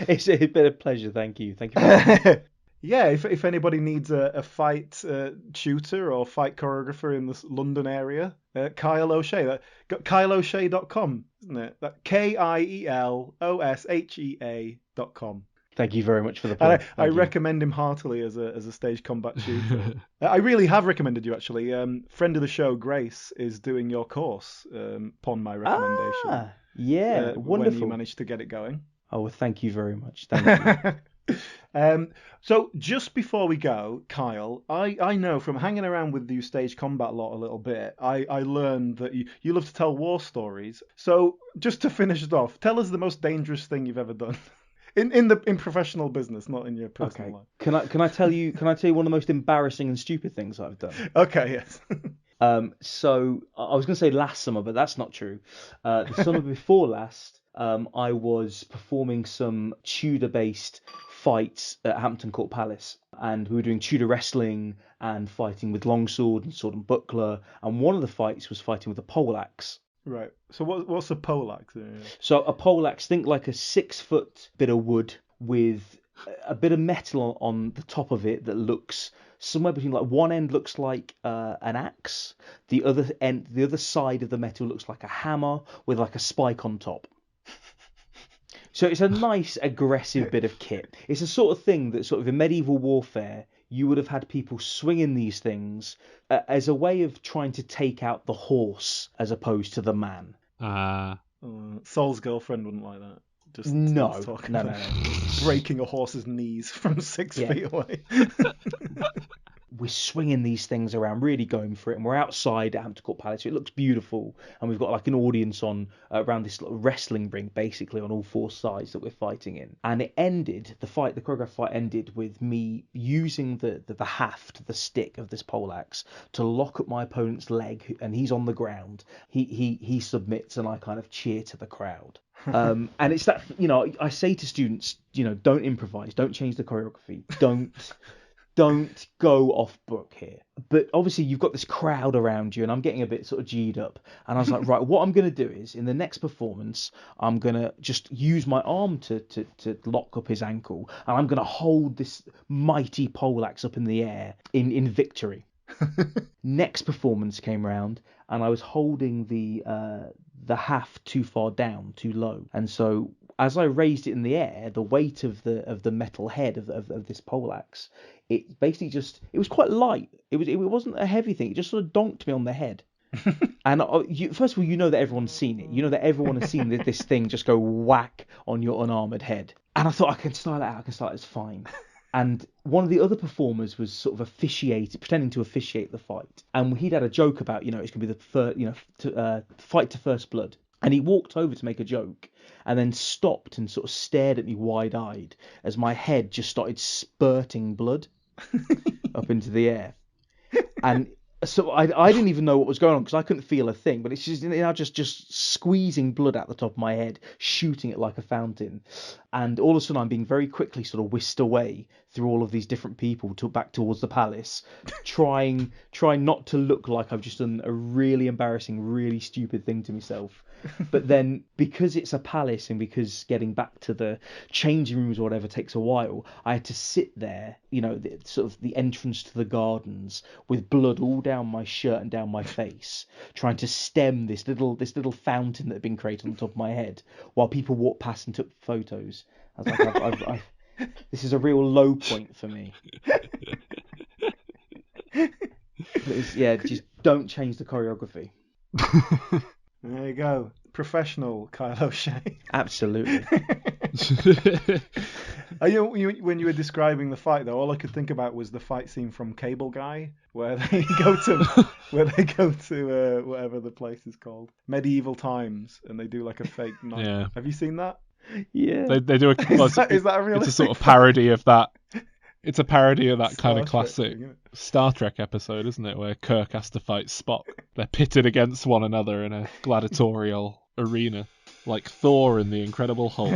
It's been a pleasure. Thank you. Thank you. Yeah, if anybody needs a fight tutor or fight choreographer in the London area, Kiel O'Shea. KielO'Shea.com, isn't it? That KielOshea.com. Thank you very much for the plug. I recommend him heartily as a stage combat tutor. I really have recommended you, actually. Friend of the show, Grace, is doing your course upon my recommendation. Yeah, wonderful. When you managed to get it going. Oh, well, thank you very much. Thank you. So just before we go, Kyle, I know from hanging around with you stage combat lot a little bit, I learned that you love to tell war stories. So just to finish it off, tell us the most dangerous thing you've ever done. In professional business, not in your personal life. Can I tell you one of the most embarrassing and stupid things I've done? Okay, yes. So I was going to say last summer, but that's not true. The summer before last, I was performing some Tudor-based fights at Hampton Court Palace, and we were doing Tudor wrestling and fighting with longsword and sword and buckler, and one of the fights was fighting with a poleaxe. Right. So what's a poleaxe? So a poleaxe, think like a 6-foot bit of wood with a bit of metal on the top of it that looks somewhere between, like, one end looks like an axe, the other side of the metal looks like a hammer with like a spike on top. So it's a nice aggressive bit of kit. It's the sort of thing that sort of in medieval warfare you would have had people swinging these things as a way of trying to take out the horse as opposed to the man. Saul's girlfriend wouldn't like that. Just no. Breaking a horse's knees from 6 feet away. We're swinging these things around, really going for it, and we're outside at Hampton Court Palace. So it looks beautiful, and we've got like an audience on around this little wrestling ring, basically on all 4 sides that we're fighting in. And it ended, the choreographed fight ended with me using the haft, the stick of this poleaxe, to lock up my opponent's leg, and he's on the ground. He submits, and I kind of cheer to the crowd. And it's that, I say to students, don't improvise, don't change the choreography, don't go off book here. But obviously you've got this crowd around you, and I'm getting a bit sort of G'd up. And I was like, right, what I'm going to do is, in the next performance, I'm going to just use my arm to lock up his ankle, and I'm going to hold this mighty poleaxe up in the air in victory. Next performance came round, and I was holding the haft too far down, too low. And so as I raised it in the air, the weight of the metal head of this poleaxe, it basically it was quite light. It wasn't a heavy thing. It just sort of donked me on the head. And first of all, you know that everyone's seen it. You know that everyone has seen this thing just go whack on your unarmored head. And I thought, I can style it out. It's fine. And one of the other performers was sort of pretending to officiate the fight. And he'd had a joke about, it's going to be the first, fight to first blood. And he walked over to make a joke, and then stopped and sort of stared at me wide-eyed as my head just started spurting blood up into the air. And so I didn't even know what was going on, because I couldn't feel a thing, but it's just squeezing blood out the top of my head, shooting it like a fountain. And all of a sudden I'm being very quickly sort of whisked away through all of these different people back towards the palace, trying not to look like I've just done a really embarrassing, really stupid thing to myself. But then, because it's a palace, and because getting back to the changing rooms or whatever takes a while, I had to sit there, the entrance to the gardens, with blood all down my shirt and down my face, trying to stem this little fountain that had been created on the top of my head, while people walked past and took photos. I was like, this is a real low point for me. Just don't change the choreography. There you go. Professional Kiel O'Shea. Absolutely. When you were describing the fight, though, all I could think about was the fight scene from Cable Guy, where they go to whatever the place is called, medieval times, and they do like a fake knife. Yeah. Have you seen that? Yeah. They do Is that a realistic? It's a sort of parody of that. It's a parody of that Star kind of Trek classic thing, Star Trek episode, isn't it? Where Kirk has to fight Spock. They're pitted against one another in a gladiatorial arena, like Thor in the Incredible Hulk.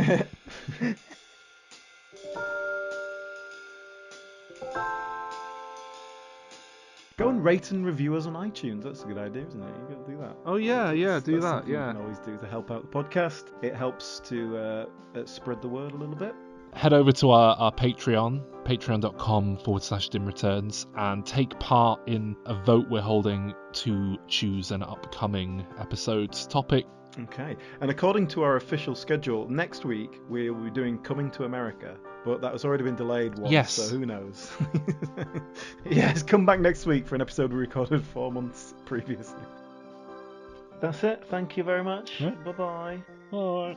Go and rate and review us on iTunes. That's a good idea, isn't it? You got to do that. Oh yeah, do That's that. something Yeah. You can always do to help out the podcast. It helps to spread the word a little bit. Head over to our Patreon, patreon.com/dimreturns, and take part in a vote we're holding to choose an upcoming episode's topic. Okay, and according to our official schedule, next week we'll be doing Coming to America, but that has already been delayed once, Yes. so who knows? Yes, come back next week for an episode we recorded 4 months previously. That's it. Thank you very much. Right. Bye-bye. All right.